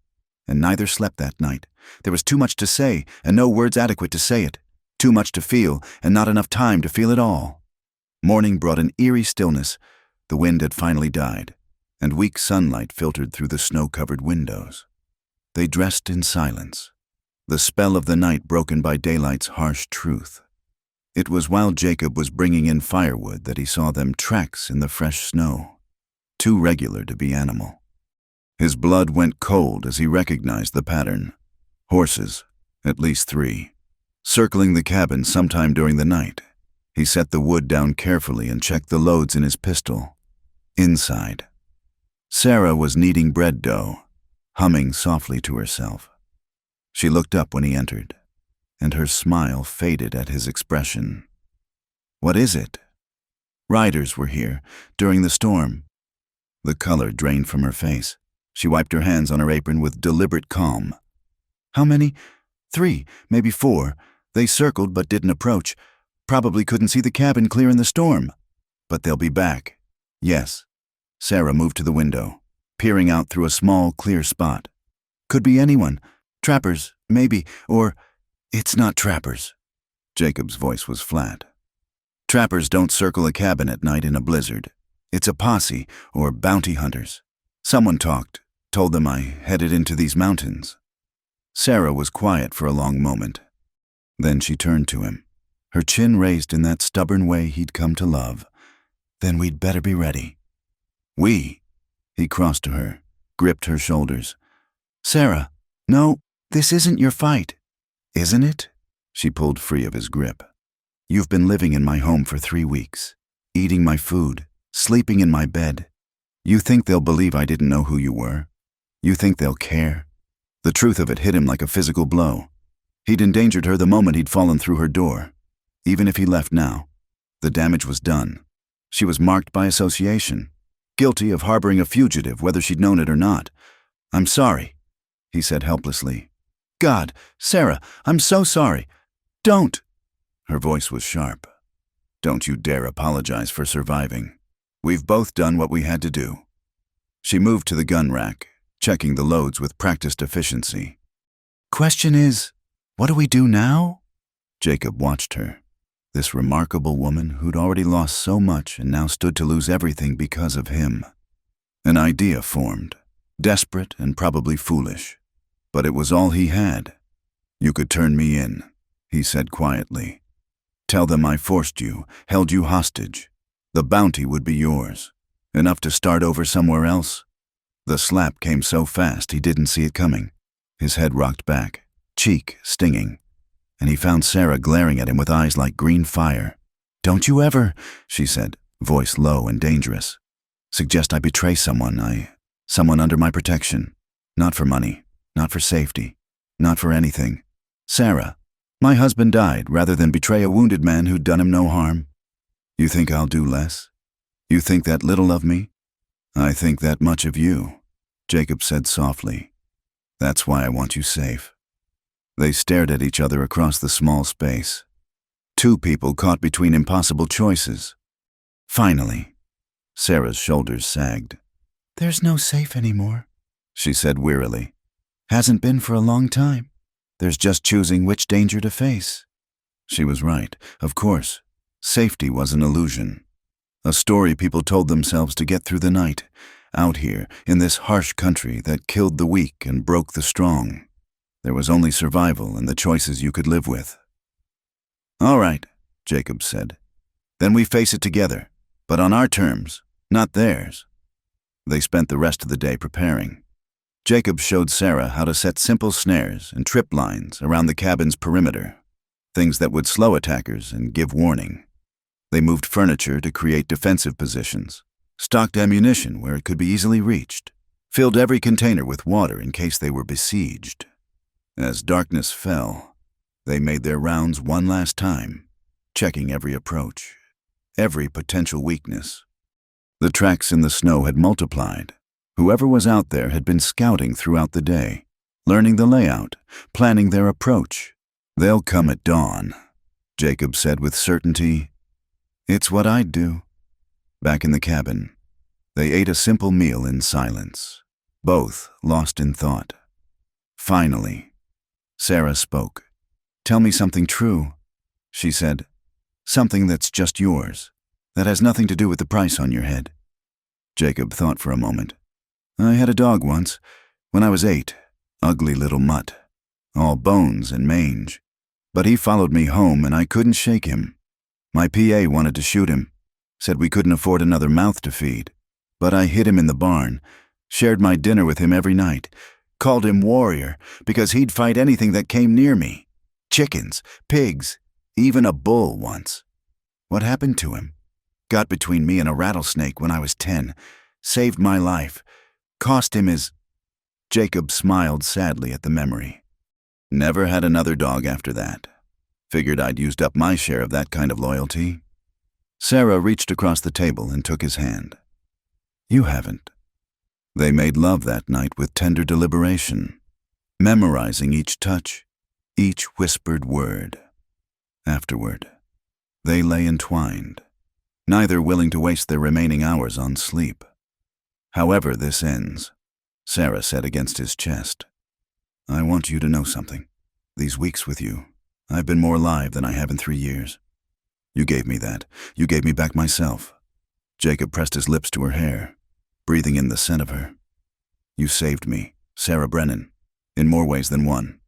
and neither slept that night. There was too much to say, and no words adequate to say it. Too much to feel, and not enough time to feel it all. Morning brought an eerie stillness. The wind had finally died, and weak sunlight filtered through the snow-covered windows. They dressed in silence, the spell of the night broken by daylight's harsh truth. It was while Jacob was bringing in firewood that he saw them tracks in the fresh snow, too regular to be animal. His blood went cold as he recognized the pattern. Horses, at least 3, circling the cabin sometime during the night. He set the wood down carefully and checked the loads in his pistol. Inside, Sarah was kneading bread dough, humming softly to herself. She looked up when he entered, and her smile faded at his expression. What is it? Riders were here, during the storm. The color drained from her face. She wiped her hands on her apron with deliberate calm. How many? 3, maybe 4. They circled but didn't approach. Probably couldn't see the cabin clear in the storm. But they'll be back. Yes. Sarah moved to the window, peering out through a small, clear spot. Could be anyone. Trappers, maybe, or... It's not trappers. Jacob's voice was flat. Trappers don't circle a cabin at night in a blizzard. It's a posse, or bounty hunters. Someone told them I headed into these mountains. Sarah was quiet for a long moment. Then she turned to him, her chin raised in that stubborn way he'd come to love. Then we'd better be ready. We? He crossed to her, gripped her shoulders. Sarah, no, this isn't your fight. Isn't it? She pulled free of his grip. You've been living in my home for 3 weeks, eating my food, sleeping in my bed. You think they'll believe I didn't know who you were? You think they'll care? The truth of it hit him like a physical blow. He'd endangered her the moment he'd fallen through her door. Even if he left now, the damage was done. She was marked by association, guilty of harboring a fugitive whether she'd known it or not. I'm sorry, he said helplessly. God, Sarah, I'm so sorry. Don't. Her voice was sharp. Don't you dare apologize for surviving. We've both done what we had to do. She moved to the gun rack, checking the loads with practiced efficiency. Question is, what do we do now? Jacob watched her, this remarkable woman who'd already lost so much and now stood to lose everything because of him. An idea formed, desperate and probably foolish. But it was all he had. You could turn me in, he said quietly. Tell them I forced you, held you hostage. The bounty would be yours. Enough to start over somewhere else. The slap came so fast he didn't see it coming. His head rocked back, cheek stinging, and he found Sarah glaring at him with eyes like green fire. Don't you ever, she said, voice low and dangerous, suggest I betray someone under my protection. Not for money. Not for safety. Not for anything. Sarah, my husband died rather than betray a wounded man who'd done him no harm. You think I'll do less? You think that little of me? I think that much of you, Jacob said softly. That's why I want you safe. They stared at each other across the small space. Two people caught between impossible choices. Finally, Sarah's shoulders sagged. There's no safe anymore, she said wearily. Hasn't been for a long time. There's just choosing which danger to face. She was right, of course. Safety was an illusion. A story people told themselves to get through the night, out here in this harsh country that killed the weak and broke the strong. There was only survival and the choices you could live with. All right, Jacob said. Then we face it together, but on our terms, not theirs. They spent the rest of the day preparing. Jacob showed Sarah how to set simple snares and trip lines around the cabin's perimeter, things that would slow attackers and give warning. They moved furniture to create defensive positions, stocked ammunition where it could be easily reached, filled every container with water in case they were besieged. As darkness fell, they made their rounds one last time, checking every approach, every potential weakness. The tracks in the snow had multiplied. Whoever was out there had been scouting throughout the day, learning the layout, planning their approach. They'll come at dawn, Jacob said with certainty. It's what I'd do. Back in the cabin, they ate a simple meal in silence, both lost in thought. Finally, Sarah spoke. Tell me something true, she said. Something that's just yours, that has nothing to do with the price on your head. Jacob thought for a moment. I had a dog once, when I was 8, ugly little mutt, all bones and mange. But he followed me home and I couldn't shake him. My PA wanted to shoot him, said we couldn't afford another mouth to feed. But I hid him in the barn, shared my dinner with him every night, called him warrior because he'd fight anything that came near me. Chickens, pigs, even a bull once. What happened to him? Got between me and a rattlesnake when I was 10, saved my life, cost him his... Jacob smiled sadly at the memory. Never had another dog after that. Figured I'd used up my share of that kind of loyalty. Sarah reached across the table and took his hand. You haven't. They made love that night with tender deliberation, memorizing each touch, each whispered word. Afterward, they lay entwined, neither willing to waste their remaining hours on sleep. However this ends, Sarah said against his chest, I want you to know something. These weeks with you, I've been more alive than I have in 3 years. You gave me that. You gave me back myself. Jacob pressed his lips to her hair, breathing in the scent of her. You saved me, Sarah Brennan, in more ways than one.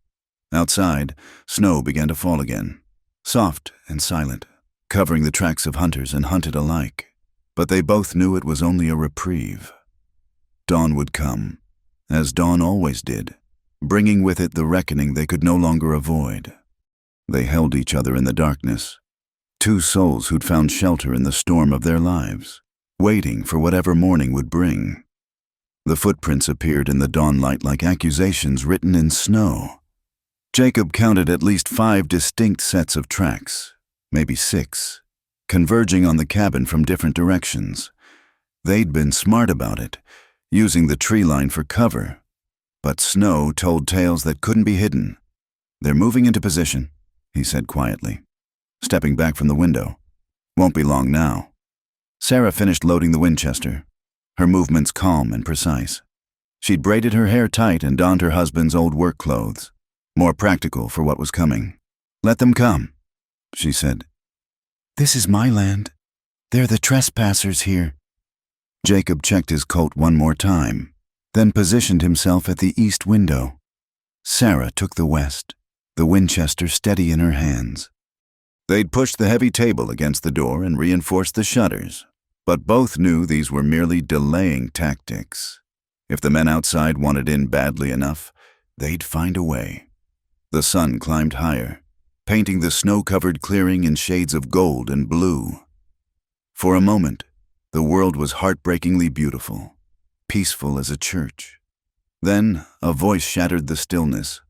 Outside, snow began to fall again, soft and silent, covering the tracks of hunters and hunted alike. But they both knew it was only a reprieve. Dawn would come, as dawn always did, bringing with it the reckoning they could no longer avoid. They held each other in the darkness, two souls who'd found shelter in the storm of their lives, waiting for whatever morning would bring. The footprints appeared in the dawnlight like accusations written in snow. Jacob counted at least 5 distinct sets of tracks, maybe 6, converging on the cabin from different directions. They'd been smart about it, using the tree line for cover. But snow told tales that couldn't be hidden. They're moving into position, he said quietly, stepping back from the window. Won't be long now. Sarah finished loading the Winchester, her movements calm and precise. She'd braided her hair tight and donned her husband's old work clothes, more practical for what was coming. Let them come, she said. This is my land. They're the trespassers here. Jacob checked his coat one more time, then positioned himself at the east window. Sarah took the west, the Winchester steady in her hands. They'd pushed the heavy table against the door and reinforced the shutters, but both knew these were merely delaying tactics. If the men outside wanted in badly enough, they'd find a way. The sun climbed higher, painting the snow-covered clearing in shades of gold and blue. For a moment, the world was heartbreakingly beautiful, peaceful as a church. Then a voice shattered the stillness.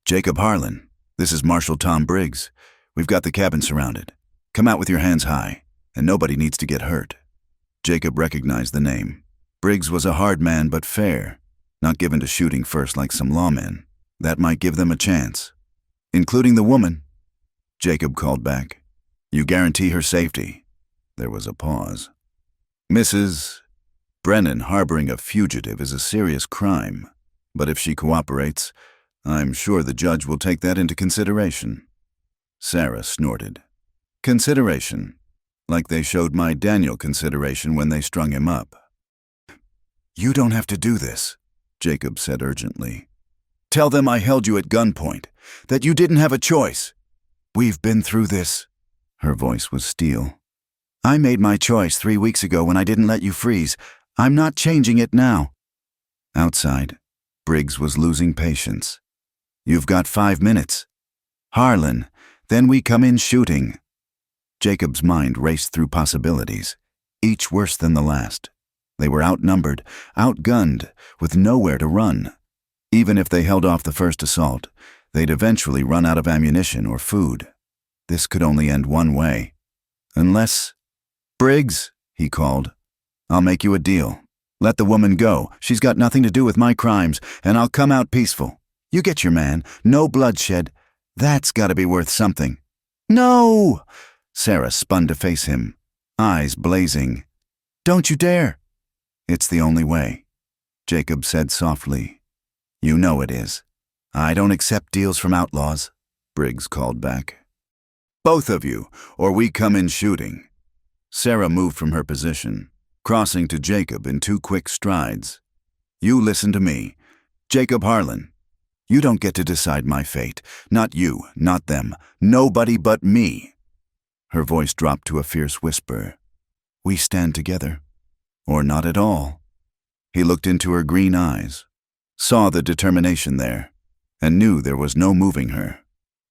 Jacob Harlan, this is Marshal Tom Briggs. We've got the cabin surrounded. Come out with your hands high, and nobody needs to get hurt. Jacob recognized the name. Briggs was a hard man but fair, not given to shooting first like some lawmen. That might give them a chance. Including the woman, Jacob called back. You guarantee her safety. There was a pause. Mrs. Brennan harboring a fugitive is a serious crime, but if she cooperates, I'm sure the judge will take that into consideration. Sarah snorted. Consideration? Like they showed my Daniel consideration when they strung him up. You don't have to do this, Jacob said urgently. Tell them I held you at gunpoint, that you didn't have a choice. We've been through this. Her voice was steel. I made my choice 3 weeks ago when I didn't let you freeze. I'm not changing it now. Outside, Briggs was losing patience. You've got 5 minutes. Harlan, then we come in shooting. Jacob's mind raced through possibilities, each worse than the last. They were outnumbered, outgunned, with nowhere to run. Even if they held off the first assault, they'd eventually run out of ammunition or food. This could only end one way. Unless... Briggs, he called. I'll make you a deal. Let the woman go. She's got nothing to do with my crimes, and I'll come out peaceful. You get your man. No bloodshed. That's got to be worth something. No! Sarah spun to face him, eyes blazing. Don't you dare! It's the only way, Jacob said softly. You know it is. I don't accept deals from outlaws, Briggs called back. Both of you, or we come in shooting. Sarah moved from her position, crossing to Jacob in 2 quick strides. You listen to me. Jacob Harlan. You don't get to decide my fate. Not you, not them. Nobody but me. Her voice dropped to a fierce whisper. We stand together. Or not at all. He looked into her green eyes, saw the determination there, and knew there was no moving her.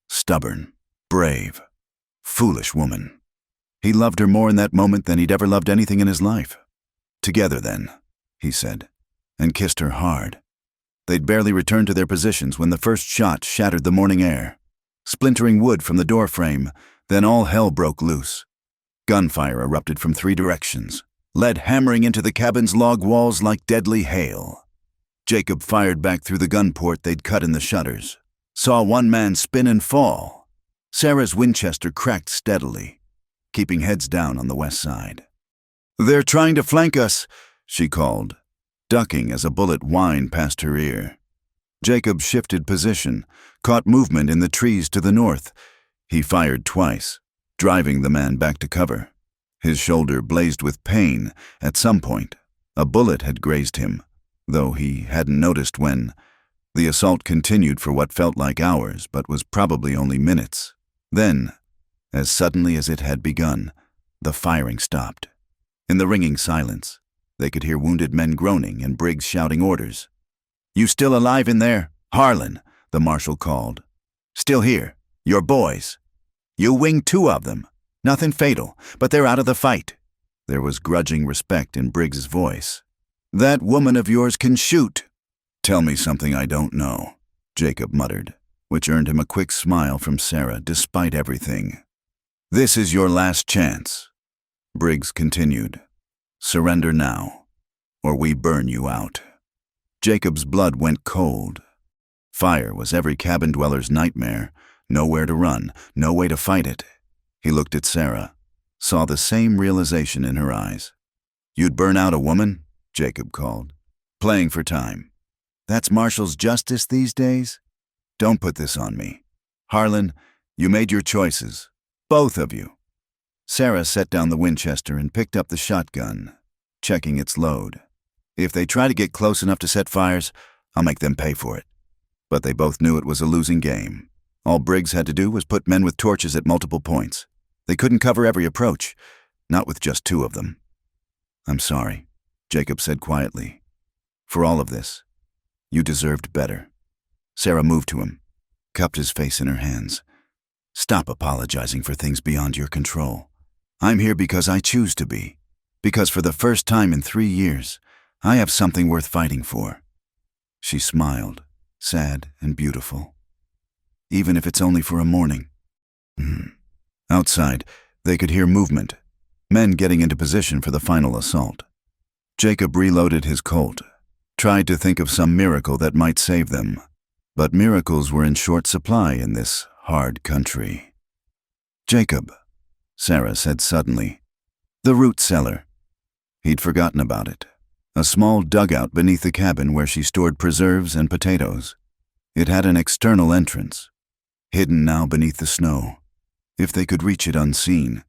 Stubborn, brave, foolish woman. He loved her more in that moment than he'd ever loved anything in his life. Together then, he said, and kissed her hard. They'd barely returned to their positions when the first shot shattered the morning air, splintering wood from the door frame. Then all hell broke loose. Gunfire erupted from 3 directions, lead hammering into the cabin's log walls like deadly hail. Jacob fired back through the gun port they'd cut in the shutters, saw one man spin and fall. Sarah's Winchester cracked steadily, keeping heads down on the west side. They're trying to flank us, she called, ducking as a bullet whined past her ear. Jacob shifted position, caught movement in the trees to the north. He fired twice, driving the man back to cover. His shoulder blazed with pain. At some point, a bullet had grazed him, though he hadn't noticed when. The assault continued for what felt like hours, but was probably only minutes. Then, as suddenly as it had begun, the firing stopped. In the ringing silence, they could hear wounded men groaning and Briggs shouting orders. You still alive in there? Harlan, the marshal called. Still here. Your boys. You winged 2 of them. Nothing fatal, but they're out of the fight. There was grudging respect in Briggs's voice. That woman of yours can shoot. Tell me something I don't know, Jacob muttered, which earned him a quick smile from Sarah despite everything. This is your last chance. Briggs continued. Surrender now, or we burn you out. Jacob's blood went cold. Fire was every cabin dweller's nightmare. Nowhere to run, no way to fight it. He looked at Sarah, saw the same realization in her eyes. You'd burn out a woman? Jacob called. Playing for time. That's Marshall's justice these days? Don't put this on me. Harlan, you made your choices. Both of you. Sarah set down the Winchester and picked up the shotgun, checking its load. If they try to get close enough to set fires, I'll make them pay for it. But they both knew it was a losing game. All Briggs had to do was put men with torches at multiple points. They couldn't cover every approach, not with just 2 of them. I'm sorry, Jacob said quietly. For all of this, you deserved better. Sarah moved to him, cupped his face in her hands. Stop apologizing for things beyond your control. I'm here because I choose to be. Because for the first time in 3 years, I have something worth fighting for. She smiled, sad and beautiful. Even if it's only for a morning. Outside, they could hear movement, men getting into position for the final assault. Jacob reloaded his Colt, tried to think of some miracle that might save them, but miracles were in short supply in this hard country. "Jacob," Sarah said suddenly. "The root cellar." He'd forgotten about it. A small dugout beneath the cabin where she stored preserves and potatoes. It had an external entrance, hidden now beneath the snow. If they could reach it unseen.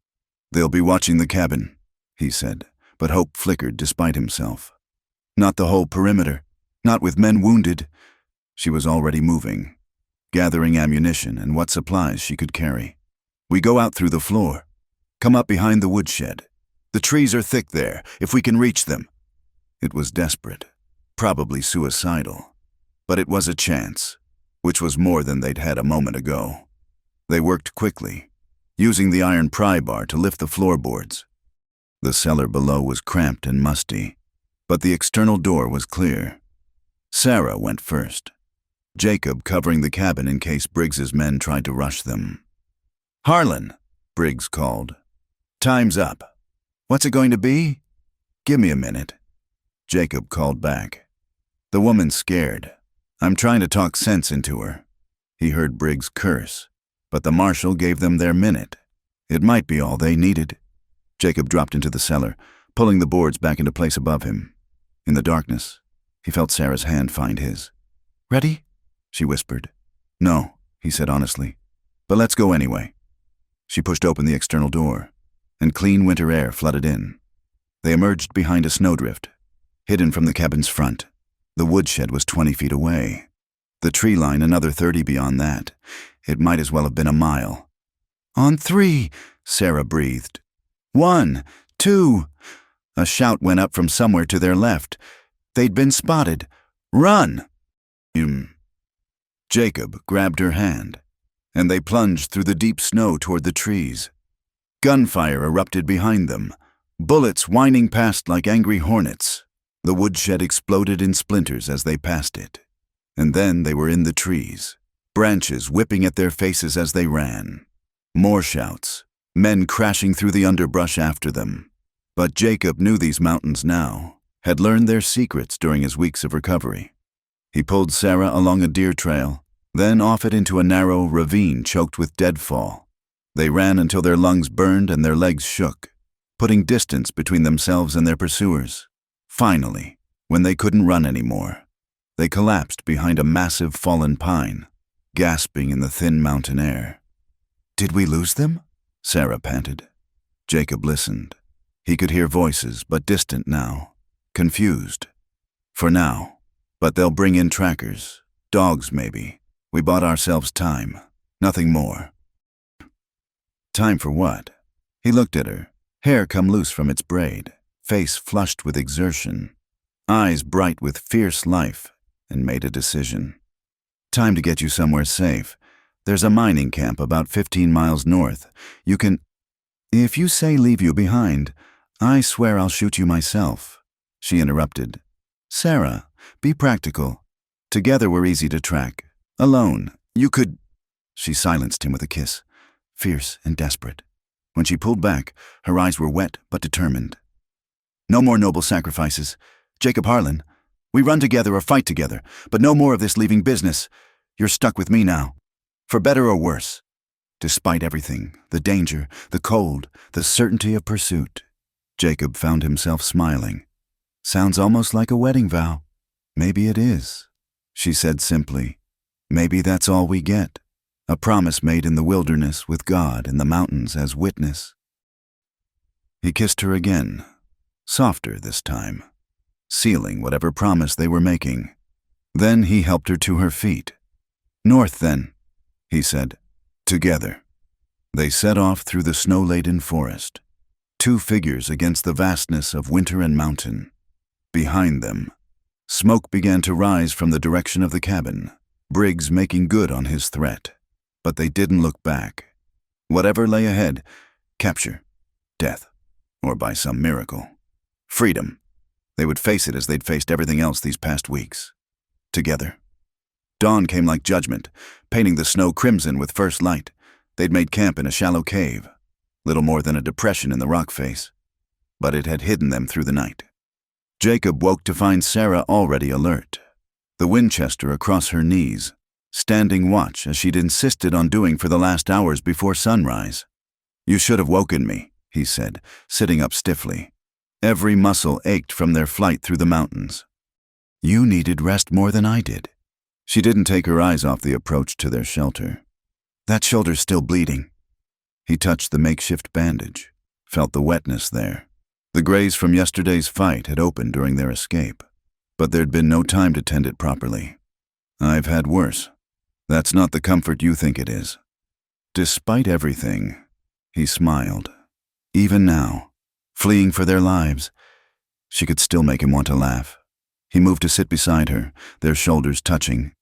"They'll be watching the cabin," he said, but hope flickered despite himself. "Not the whole perimeter, not with men wounded." She was already moving, gathering ammunition and what supplies she could carry. "We go out through the floor. Come up behind the woodshed. The trees are thick there, if we can reach them." It was desperate, probably suicidal, but it was a chance, which was more than they'd had a moment ago. They worked quickly, using the iron pry bar to lift the floorboards. The cellar below was cramped and musty, but the external door was clear. Sarah went first, Jacob covering the cabin in case Briggs's men tried to rush them. "Harlan," Briggs called. "Time's up. What's it going to be?" "Give me a minute," Jacob called back. The woman's scared. "I'm trying to talk sense into her." He heard Briggs curse, but the marshal gave them their minute. It might be all they needed. Jacob dropped into the cellar, pulling the boards back into place above him. In the darkness, he felt Sarah's hand find his. "Ready?" she whispered. "No," he said honestly, "but let's go anyway." She pushed open the external door, and clean winter air flooded in. They emerged behind a snowdrift, hidden from the cabin's front. The woodshed was 20 feet away. The tree line another 30 beyond that. It might as well have been a mile. "On 3, Sarah breathed. 1, 2. A shout went up from somewhere to their left. They'd been spotted. "Run!" Jacob grabbed her hand, and they plunged through the deep snow toward the trees. Gunfire erupted behind them, bullets whining past like angry hornets. The woodshed exploded in splinters as they passed it. And then they were in the trees, branches whipping at their faces as they ran. More shouts, men crashing through the underbrush after them. But Jacob knew these mountains now, had learned their secrets during his weeks of recovery. He pulled Sarah along a deer trail, then off it into a narrow ravine choked with deadfall. They ran until their lungs burned and their legs shook, putting distance between themselves and their pursuers. Finally, when they couldn't run anymore, they collapsed behind a massive fallen pine, gasping in the thin mountain air. "Did we lose them?" Sarah panted. Jacob listened. He could hear voices, but distant now, confused. "For now. But they'll bring in trackers, dogs maybe. We bought ourselves time, nothing more." "Time for what?" He looked at her, hair come loose from its braid, face flushed with exertion, eyes bright with fierce life, and made a decision. "Time to get you somewhere safe. There's a mining camp about 15 miles north. You can—" "If you say leave you behind, I swear I'll shoot you myself," she interrupted. "Sarah, be practical. Together we're easy to track. Alone, you could—" She silenced him with a kiss, fierce and desperate. When she pulled back, her eyes were wet but determined. "No more noble sacrifices. Jacob Harlan, we run together or fight together, but no more of this leaving business. You're stuck with me now. For better or worse." Despite everything, the danger, the cold, the certainty of pursuit, Jacob found himself smiling. "Sounds almost like a wedding vow." "Maybe it is," she said simply. "Maybe that's all we get. A promise made in the wilderness with God in the mountains as witness." He kissed her again, softer this time, sealing whatever promise they were making. Then he helped her to her feet. "North, then," he said. Together, they set off through the snow-laden forest, two figures against the vastness of winter and mountain. Behind them, smoke began to rise from the direction of the cabin, Briggs making good on his threat. But they didn't look back. Whatever lay ahead, capture, death, or by some miracle, freedom. They would face it as they'd faced everything else these past weeks. Together. Dawn came like judgment, painting the snow crimson with first light. They'd made camp in a shallow cave, little more than a depression in the rock face. But it had hidden them through the night. Jacob woke to find Sarah already alert, the Winchester across her knees, standing watch as she'd insisted on doing for the last hours before sunrise. "You should have woken me," he said, sitting up stiffly. Every muscle ached from their flight through the mountains. "You needed rest more than I did." She didn't take her eyes off the approach to their shelter. "That shoulder's still bleeding." He touched the makeshift bandage, felt the wetness there. The graze from yesterday's fight had opened during their escape, but there'd been no time to tend it properly. "I've had worse. That's not the comfort you think it is." Despite everything, he smiled. Even now, fleeing for their lives, she could still make him want to laugh. He moved to sit beside her, their shoulders touching.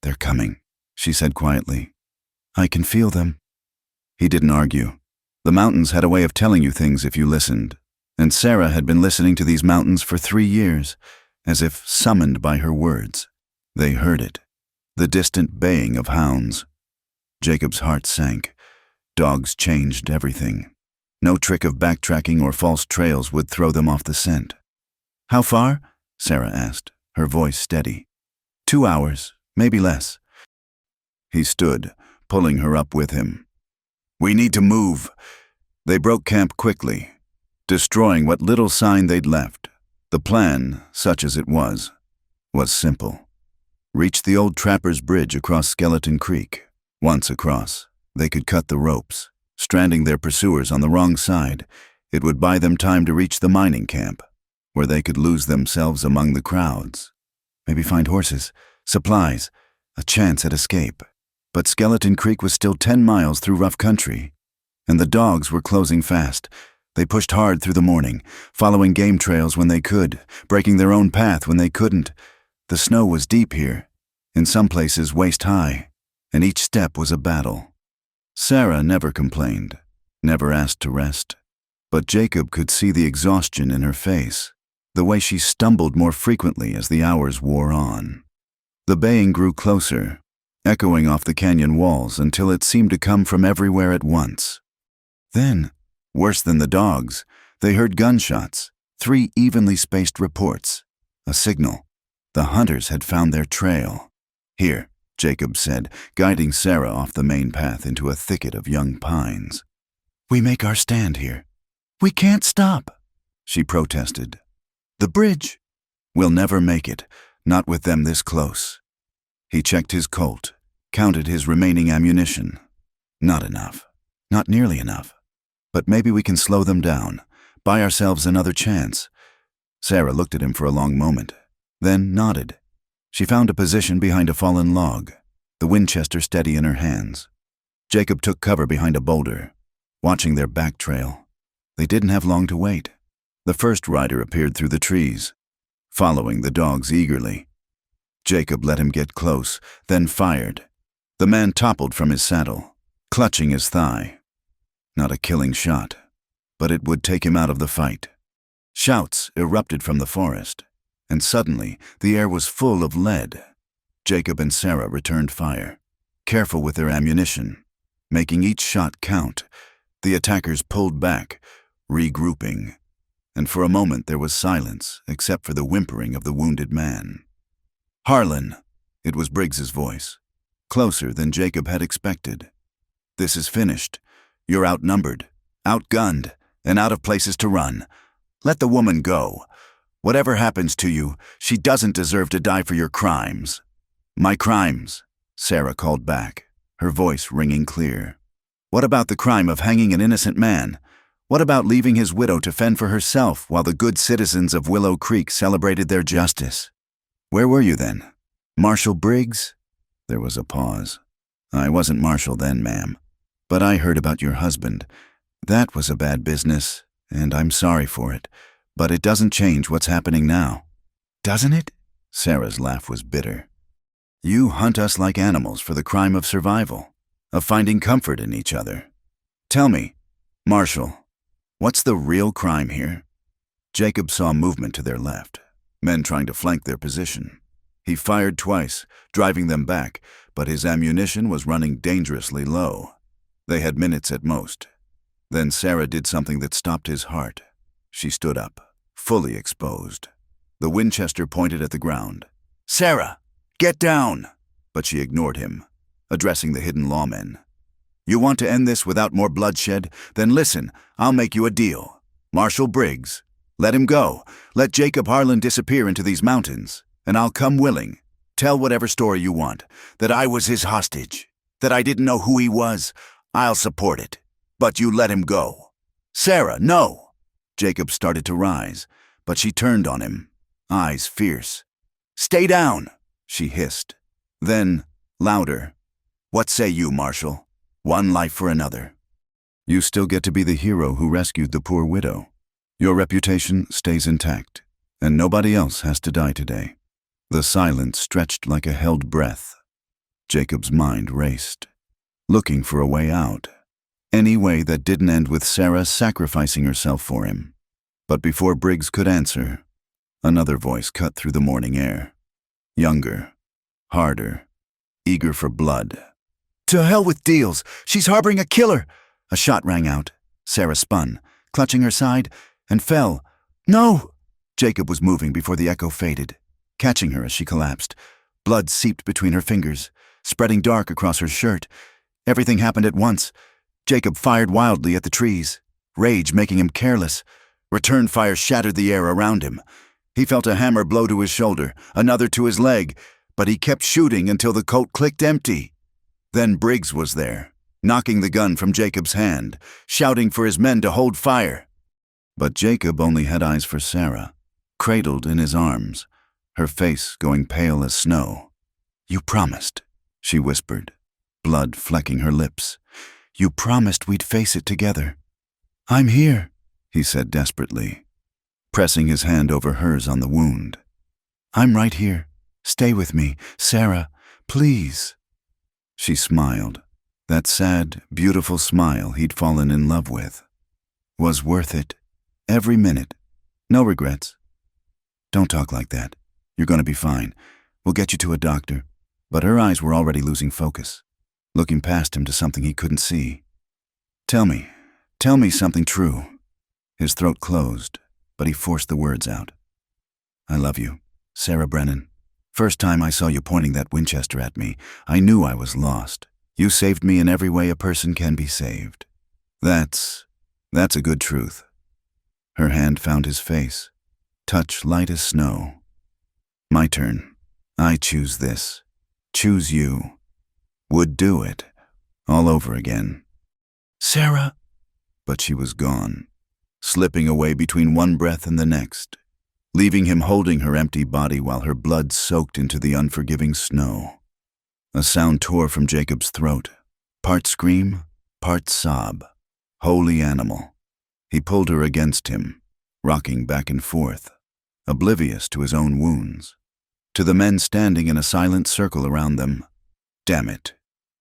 "They're coming," she said quietly. "I can feel them." He didn't argue. The mountains had a way of telling you things if you listened, and Sarah had been listening to these mountains for 3 years, as if summoned by her words. They heard it, the distant baying of hounds. Jacob's heart sank. Dogs changed everything. No trick of backtracking or false trails would throw them off the scent. "How far?" Sarah asked, her voice steady. 2 hours, maybe less. He stood, pulling her up with him. "We need to move." They broke camp quickly, destroying what little sign they'd left. The plan, such as it was simple. Reach the old trapper's bridge across Skeleton Creek. Once across, they could cut the ropes. Stranding their pursuers on the wrong side, it would buy them time to reach the mining camp, where they could lose themselves among the crowds. Maybe find horses, supplies, a chance at escape. But Skeleton Creek was still 10 miles through rough country, and the dogs were closing fast. They pushed hard through the morning, following game trails when they could, breaking their own path when they couldn't. The snow was deep here, in some places waist-high, and each step was a battle. Sarah never complained, never asked to rest, but Jacob could see the exhaustion in her face, the way she stumbled more frequently as the hours wore on. The baying grew closer, echoing off the canyon walls until it seemed to come from everywhere at once. Then, worse than the dogs, they heard gunshots, 3 evenly spaced reports, a signal. The hunters had found their trail. "Here," Jacob said, guiding Sarah off the main path into a thicket of young pines. "We make our stand here. We can't stop," she protested. "The bridge." "We'll never make it, not with them this close." He checked his Colt, counted his remaining ammunition. Not enough. Not nearly enough. But maybe we can slow them down, buy ourselves another chance. Sarah looked at him for a long moment, then nodded. She found a position behind a fallen log, the Winchester steady in her hands. Jacob took cover behind a boulder, watching their back trail. They didn't have long to wait. The first rider appeared through the trees, following the dogs eagerly. Jacob let him get close, then fired. The man toppled from his saddle, clutching his thigh. Not a killing shot, but it would take him out of the fight. Shouts erupted from the forest, and suddenly the air was full of lead. Jacob and Sarah returned fire, careful with their ammunition, making each shot count. The attackers pulled back, regrouping, and for a moment there was silence except for the whimpering of the wounded man. "Harlan," it was Briggs's voice, closer than Jacob had expected. "This is finished. You're outnumbered, outgunned, and out of places to run. Let the woman go. Whatever happens to you, she doesn't deserve to die for your crimes." "My crimes," Sarah called back, her voice ringing clear. "What about the crime of hanging an innocent man? What about leaving his widow to fend for herself while the good citizens of Willow Creek celebrated their justice? Where were you then? Marshal Briggs?" There was a pause. "I wasn't Marshal then, ma'am. But I heard about your husband. That was a bad business, and I'm sorry for it. But it doesn't change what's happening now." "Doesn't it?" Sarah's laugh was bitter. "You hunt us like animals for the crime of survival, of finding comfort in each other. Tell me, Marshal, what's the real crime here?" Jacob saw movement to their left, men trying to flank their position. He fired twice, driving them back, but his ammunition was running dangerously low. They had minutes at most. Then Sarah did something that stopped his heart. She stood up, fully exposed, The Winchester pointed at the ground. "Sarah, get down!" But she ignored him, addressing the hidden lawmen. "You want to end this without more bloodshed? Then listen, I'll make you a deal. Marshal Briggs, let him go. Let Jacob Harlan disappear into these mountains, and I'll come willing. Tell whatever story you want, that I was his hostage, that I didn't know who he was. I'll support it. But you let him go." "Sarah, no!" Jacob started to rise, but she turned on him, eyes fierce. "Stay down," she hissed. Then, louder, "What say you, Marshal? One life for another. You still get to be the hero who rescued the poor widow. Your reputation stays intact, and nobody else has to die today." The silence stretched like a held breath. Jacob's mind raced, looking for a way out. Any way that didn't end with Sarah sacrificing herself for him. But before Briggs could answer, another voice cut through the morning air. Younger, harder, eager for blood. "To hell with deals! She's harboring a killer!" A shot rang out. Sarah spun, clutching her side, and fell. "No!" Jacob was moving before the echo faded, catching her as she collapsed. Blood seeped between her fingers, spreading dark across her shirt. Everything happened at once. Jacob fired wildly at the trees, rage making him careless. Return fire shattered the air around him. He felt a hammer blow to his shoulder, another to his leg, but he kept shooting until the Colt clicked empty. Then Briggs was there, knocking the gun from Jacob's hand, shouting for his men to hold fire. But Jacob only had eyes for Sarah, cradled in his arms, her face going pale as snow. "You promised," she whispered, blood flecking her lips. "You promised we'd face it together." "I'm here," he said desperately, pressing his hand over hers on the wound. "I'm right here. Stay with me, Sarah, please." She smiled, that sad, beautiful smile he'd fallen in love with. Was worth it. Every minute. No regrets. "Don't talk like that. You're going to be fine. We'll get you to a doctor." But her eyes were already losing focus, looking past him to something he couldn't see. Tell me something true." His throat closed, but he forced the words out. "I love you, Sarah Brennan. First time I saw you pointing that Winchester at me, I knew I was lost. You saved me in every way a person can be saved. That's a good truth." Her hand found his face, touch light as snow. "My turn. I choose this. Choose you. Would do it. All over again." "Sarah!" But she was gone, slipping away between one breath and the next, leaving him holding her empty body while her blood soaked into the unforgiving snow. A sound tore from Jacob's throat, part scream, part sob. Holy animal. He pulled her against him, rocking back and forth, oblivious to his own wounds. To the men standing in a silent circle around them, "Damn it,"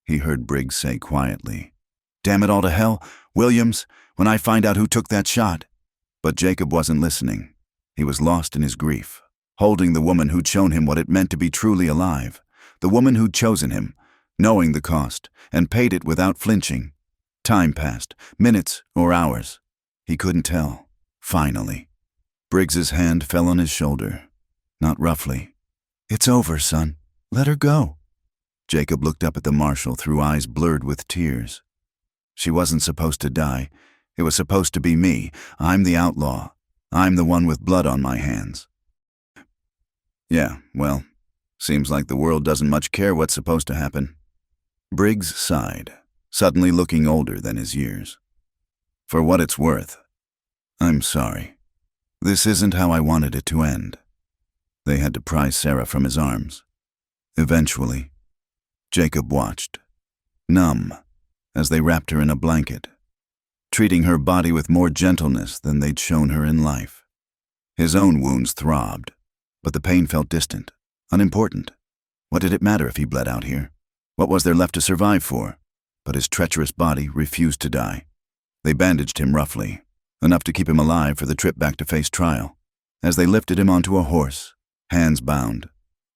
he heard Briggs say quietly. "Damn it all to hell, Williams, when I find out who took that shot." But Jacob wasn't listening. He was lost in his grief, holding the woman who'd shown him what it meant to be truly alive, the woman who'd chosen him, knowing the cost, and paid it without flinching. Time passed, minutes or hours. He couldn't tell. Finally, Briggs's hand fell on his shoulder, not roughly. "It's over, son. Let her go." Jacob looked up at the marshal through eyes blurred with tears. "She wasn't supposed to die. It was supposed to be me. I'm the outlaw. I'm the one with blood on my hands." "Yeah, well, seems like the world doesn't much care what's supposed to happen." Briggs sighed, suddenly looking older than his years. "For what it's worth, I'm sorry. This isn't how I wanted it to end." They had to prise Sarah from his arms. Eventually, Jacob watched, numb, as they wrapped her in a blanket, treating her body with more gentleness than they'd shown her in life. His own wounds throbbed, but the pain felt distant, unimportant. What did it matter if he bled out here? What was there left to survive for? But his treacherous body refused to die. They bandaged him roughly, enough to keep him alive for the trip back to face trial. As they lifted him onto a horse, hands bound,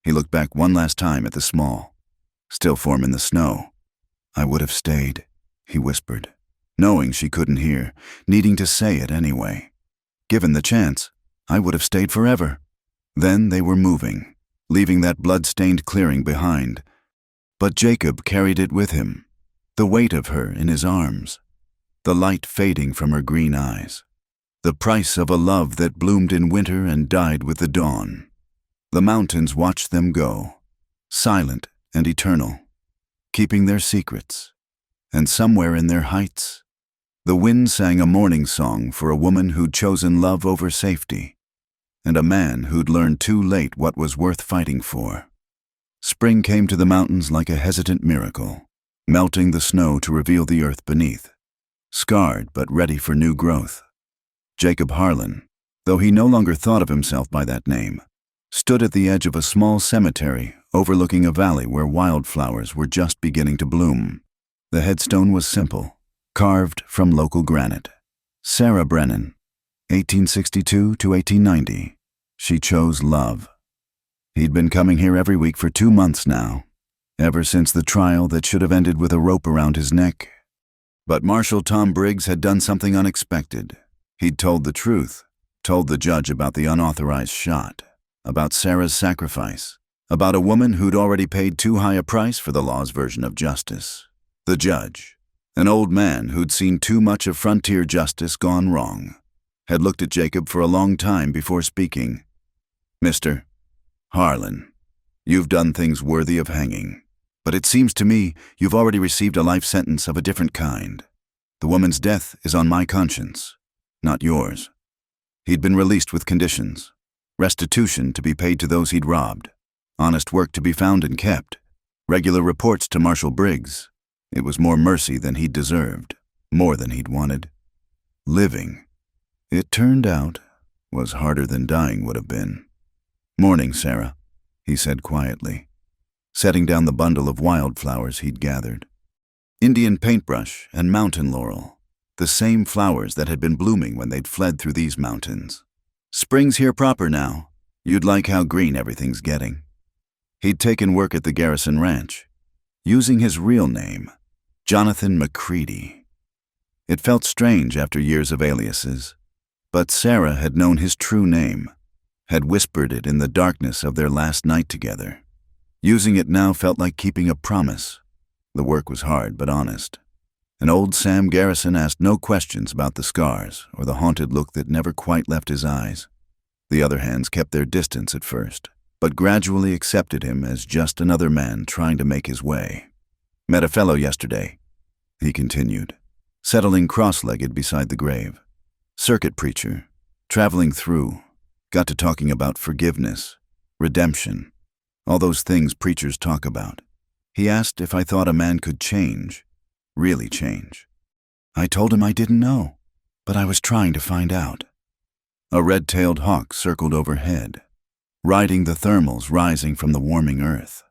he looked back one last time at the small, still form in the snow. "I would have stayed," he whispered, knowing she couldn't hear, needing to say it anyway. "Given the chance, I would have stayed forever." Then they were moving, leaving that blood-stained clearing behind. But Jacob carried it with him, the weight of her in his arms, the light fading from her green eyes, the price of a love that bloomed in winter and died with the dawn. The mountains watched them go, silent and eternal, keeping their secrets. And somewhere in their heights, the wind sang a mourning song for a woman who'd chosen love over safety, and a man who'd learned too late what was worth fighting for. Spring came to the mountains like a hesitant miracle, melting the snow to reveal the earth beneath, scarred but ready for new growth. Jacob Harlan, though he no longer thought of himself by that name, stood at the edge of a small cemetery overlooking a valley where wildflowers were just beginning to bloom. The headstone was simple, carved from local granite. Sarah Brennan, 1862 to 1890. She chose love. He'd been coming here every week for 2 months now, ever since the trial that should have ended with a rope around his neck. But Marshal Tom Briggs had done something unexpected. He'd told the truth, told the judge about the unauthorized shot, about Sarah's sacrifice, about a woman who'd already paid too high a price for the law's version of justice. The judge, an old man who'd seen too much of frontier justice gone wrong, had looked at Jacob for a long time before speaking. "Mr. Harlan, you've done things worthy of hanging, but it seems to me you've already received a life sentence of a different kind. The woman's death is on my conscience, not yours." He'd been released with conditions: restitution to be paid to those he'd robbed, honest work to be found and kept, regular reports to Marshal Briggs. It was more mercy than he'd deserved, more than he'd wanted. Living, it turned out, was harder than dying would have been. "Morning, Sarah," he said quietly, setting down the bundle of wildflowers he'd gathered. Indian paintbrush and mountain laurel, the same flowers that had been blooming when they'd fled through these mountains. "Spring's here proper now. You'd like how green everything's getting." He'd taken work at the Garrison Ranch, using his real name, Jonathan McCready. It felt strange after years of aliases, but Sarah had known his true name, had whispered it in the darkness of their last night together. Using it now felt like keeping a promise. The work was hard but honest. And old Sam Garrison asked no questions about the scars or the haunted look that never quite left his eyes. The other hands kept their distance at first, but gradually accepted him as just another man trying to make his way. "Met a fellow yesterday," he continued, settling cross-legged beside the grave. "Circuit preacher, traveling through, got to talking about forgiveness, redemption, all those things preachers talk about. He asked if I thought a man could change, really change. I told him I didn't know, but I was trying to find out." A red-tailed hawk circled overhead, riding the thermals rising from the warming earth.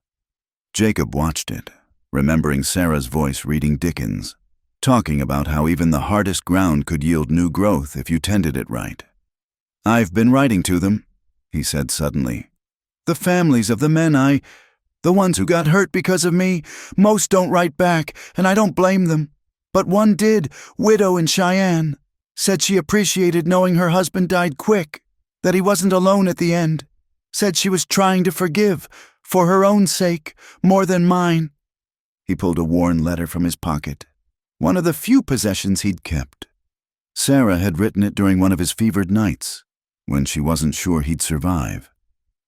Jacob watched it, remembering Sarah's voice reading Dickens, talking about how even the hardest ground could yield new growth if you tended it right. "I've been writing to them," he said suddenly. "The families of the men the ones who got hurt because of me, most don't write back, and I don't blame them. But one did, widow in Cheyenne. Said she appreciated knowing her husband died quick, that he wasn't alone at the end. Said she was trying to forgive, for her own sake, more than mine." He pulled a worn letter from his pocket, one of the few possessions he'd kept. Sarah had written it during one of his fevered nights, when she wasn't sure he'd survive.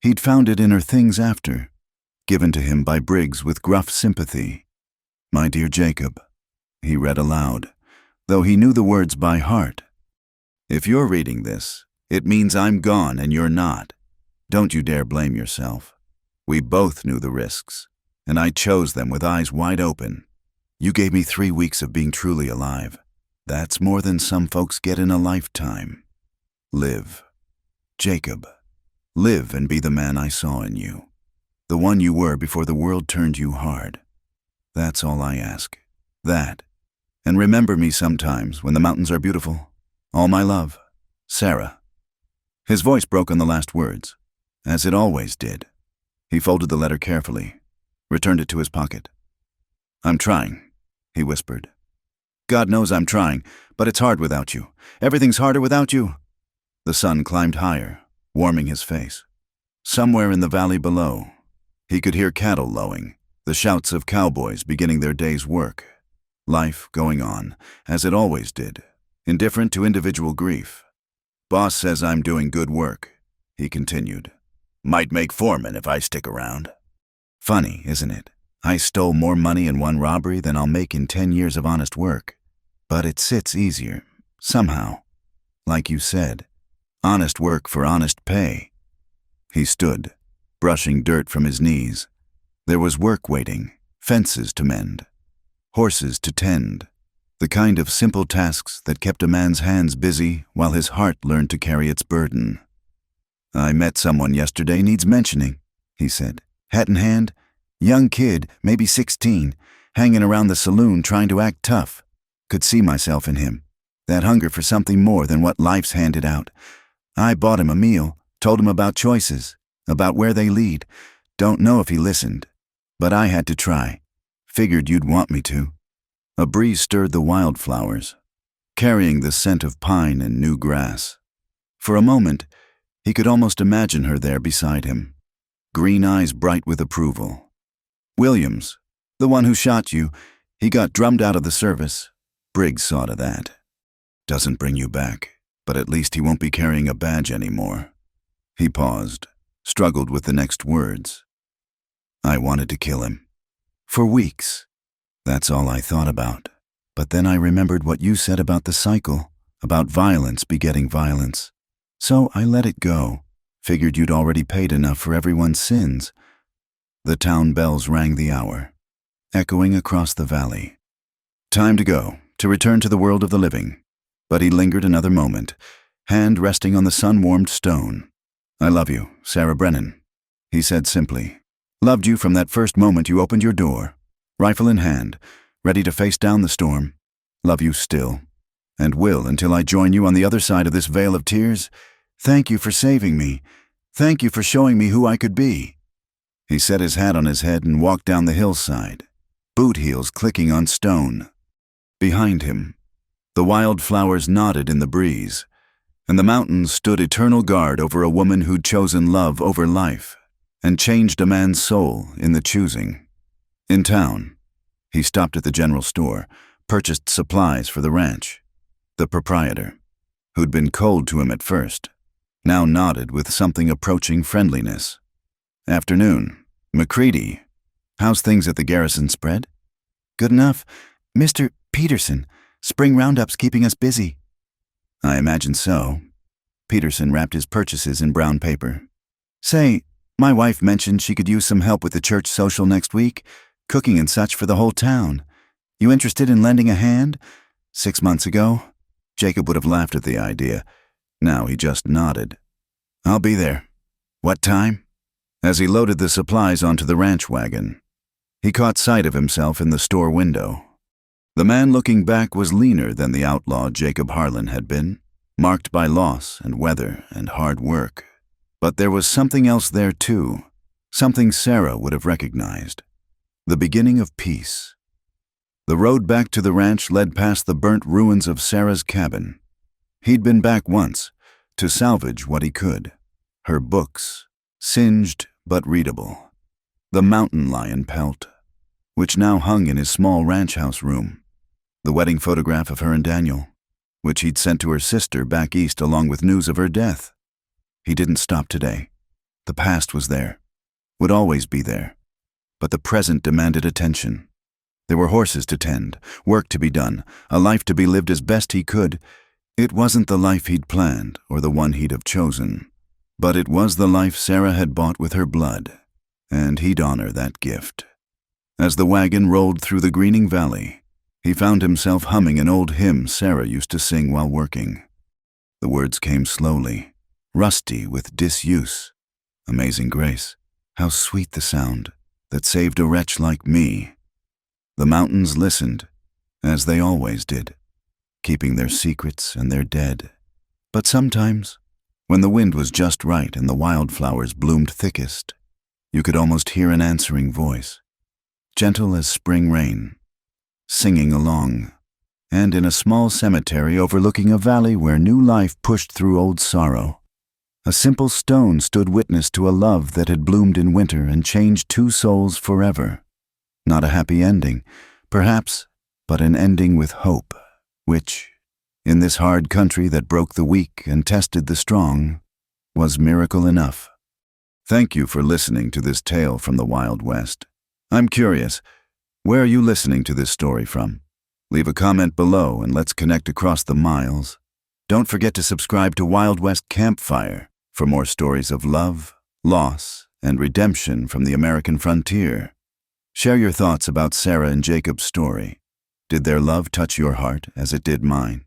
He'd found it in her things after, given to him by Briggs with gruff sympathy. "My dear Jacob," he read aloud, though he knew the words by heart. "If you're reading this, it means I'm gone and you're not. Don't you dare blame yourself. We both knew the risks, and I chose them with eyes wide open. You gave me 3 weeks of being truly alive. That's more than some folks get in a lifetime. Live, Jacob. Live and be the man I saw in you, the one you were before the world turned you hard. That's all I ask. That. And remember me sometimes when the mountains are beautiful. All my love, Sarah." His voice broke on the last words, as it always did. He folded the letter carefully, returned it to his pocket. "I'm trying," he whispered. "God knows I'm trying, but it's hard without you. Everything's harder without you." The sun climbed higher, warming his face. Somewhere in the valley below, he could hear cattle lowing, the shouts of cowboys beginning their day's work. Life going on, as it always did, indifferent to individual grief. "Boss says I'm doing good work," he continued. "Might make foreman if I stick around." Funny, isn't it? I stole more money in one robbery than I'll make in 10 years of honest work. But it sits easier, somehow. Like you said, honest work for honest pay. He stood, brushing dirt from his knees. There was work waiting, fences to mend, horses to tend, the kind of simple tasks that kept a man's hands busy while his heart learned to carry its burden. "I met someone yesterday needs mentioning," he said. "Hat in hand, young kid, maybe 16, hanging around the saloon trying to act tough. Could see myself in him, that hunger for something more than what life's handed out. I bought him a meal, told him about choices, about where they lead. Don't know if he listened, but I had to try. Figured you'd want me to." A breeze stirred the wildflowers, carrying the scent of pine and new grass. For a moment, he could almost imagine her there beside him, green eyes bright with approval. "Williams, the one who shot you, he got drummed out of the service. Briggs saw to that. Doesn't bring you back, but at least he won't be carrying a badge anymore." He paused, struggled with the next words. "I wanted to kill him. For weeks. That's all I thought about. But then I remembered what you said about the cycle, about violence begetting violence. So I let it go. Figured you'd already paid enough for everyone's sins." The town bells rang the hour, echoing across the valley. Time to go, to return to the world of the living. But he lingered another moment, hand resting on the sun-warmed stone. "I love you, Sarah Brennan," he said simply. "Loved you from that first moment you opened your door, rifle in hand, ready to face down the storm. Love you still, and will until I join you on the other side of this veil of tears. Thank you for saving me. Thank you for showing me who I could be." He set his hat on his head and walked down the hillside, boot heels clicking on stone. Behind him, the wildflowers nodded in the breeze, and the mountains stood eternal guard over a woman who'd chosen love over life and changed a man's soul in the choosing. In town, he stopped at the general store, purchased supplies for the ranch. The proprietor, who'd been cold to him at first, now nodded with something approaching friendliness. "Afternoon. McCready. How's things at the garrison spread?" "Good enough. Mr. Peterson, spring roundup's keeping us busy." "I imagine so." Peterson wrapped his purchases in brown paper. "Say, my wife mentioned she could use some help with the church social next week, cooking and such for the whole town. You interested in lending a hand? 6 months ago, Jacob would have laughed at the idea. Now he just nodded. "I'll be there. What time?" As he loaded the supplies onto the ranch wagon, he caught sight of himself in the store window. The man looking back was leaner than the outlaw Jacob Harlan had been, marked by loss and weather and hard work. But there was something else there too, something Sarah would have recognized. The beginning of peace. The road back to the ranch led past the burnt ruins of Sarah's cabin. He'd been back once, to salvage what he could. Her books, singed but readable. The mountain lion pelt, which now hung in his small ranch house room. The wedding photograph of her and Daniel, which he'd sent to her sister back east along with news of her death. He didn't stop today. The past was there, would always be there. But the present demanded attention. There were horses to tend, work to be done, a life to be lived as best he could. It wasn't the life he'd planned or the one he'd have chosen, but it was the life Sarah had bought with her blood, and he'd honor that gift. As the wagon rolled through the greening valley, he found himself humming an old hymn Sarah used to sing while working. The words came slowly, rusty with disuse. Amazing grace, how sweet the sound that saved a wretch like me. The mountains listened, as they always did, keeping their secrets and their dead. But sometimes, when the wind was just right and the wildflowers bloomed thickest, you could almost hear an answering voice, gentle as spring rain, singing along, and in a small cemetery overlooking a valley where new life pushed through old sorrow, A simple stone stood witness to a love that had bloomed in winter and changed two souls forever. Not a happy ending, perhaps, but an ending with hope, which, in this hard country that broke the weak and tested the strong, was miracle enough. Thank you for listening to this tale from the Wild West. I'm curious, where are you listening to this story from? Leave a comment below and let's connect across the miles. Don't forget to subscribe to Wild West Campfire for more stories of love, loss, and redemption from the American frontier. Share your thoughts about Sarah and Jacob's story. Did their love touch your heart as it did mine?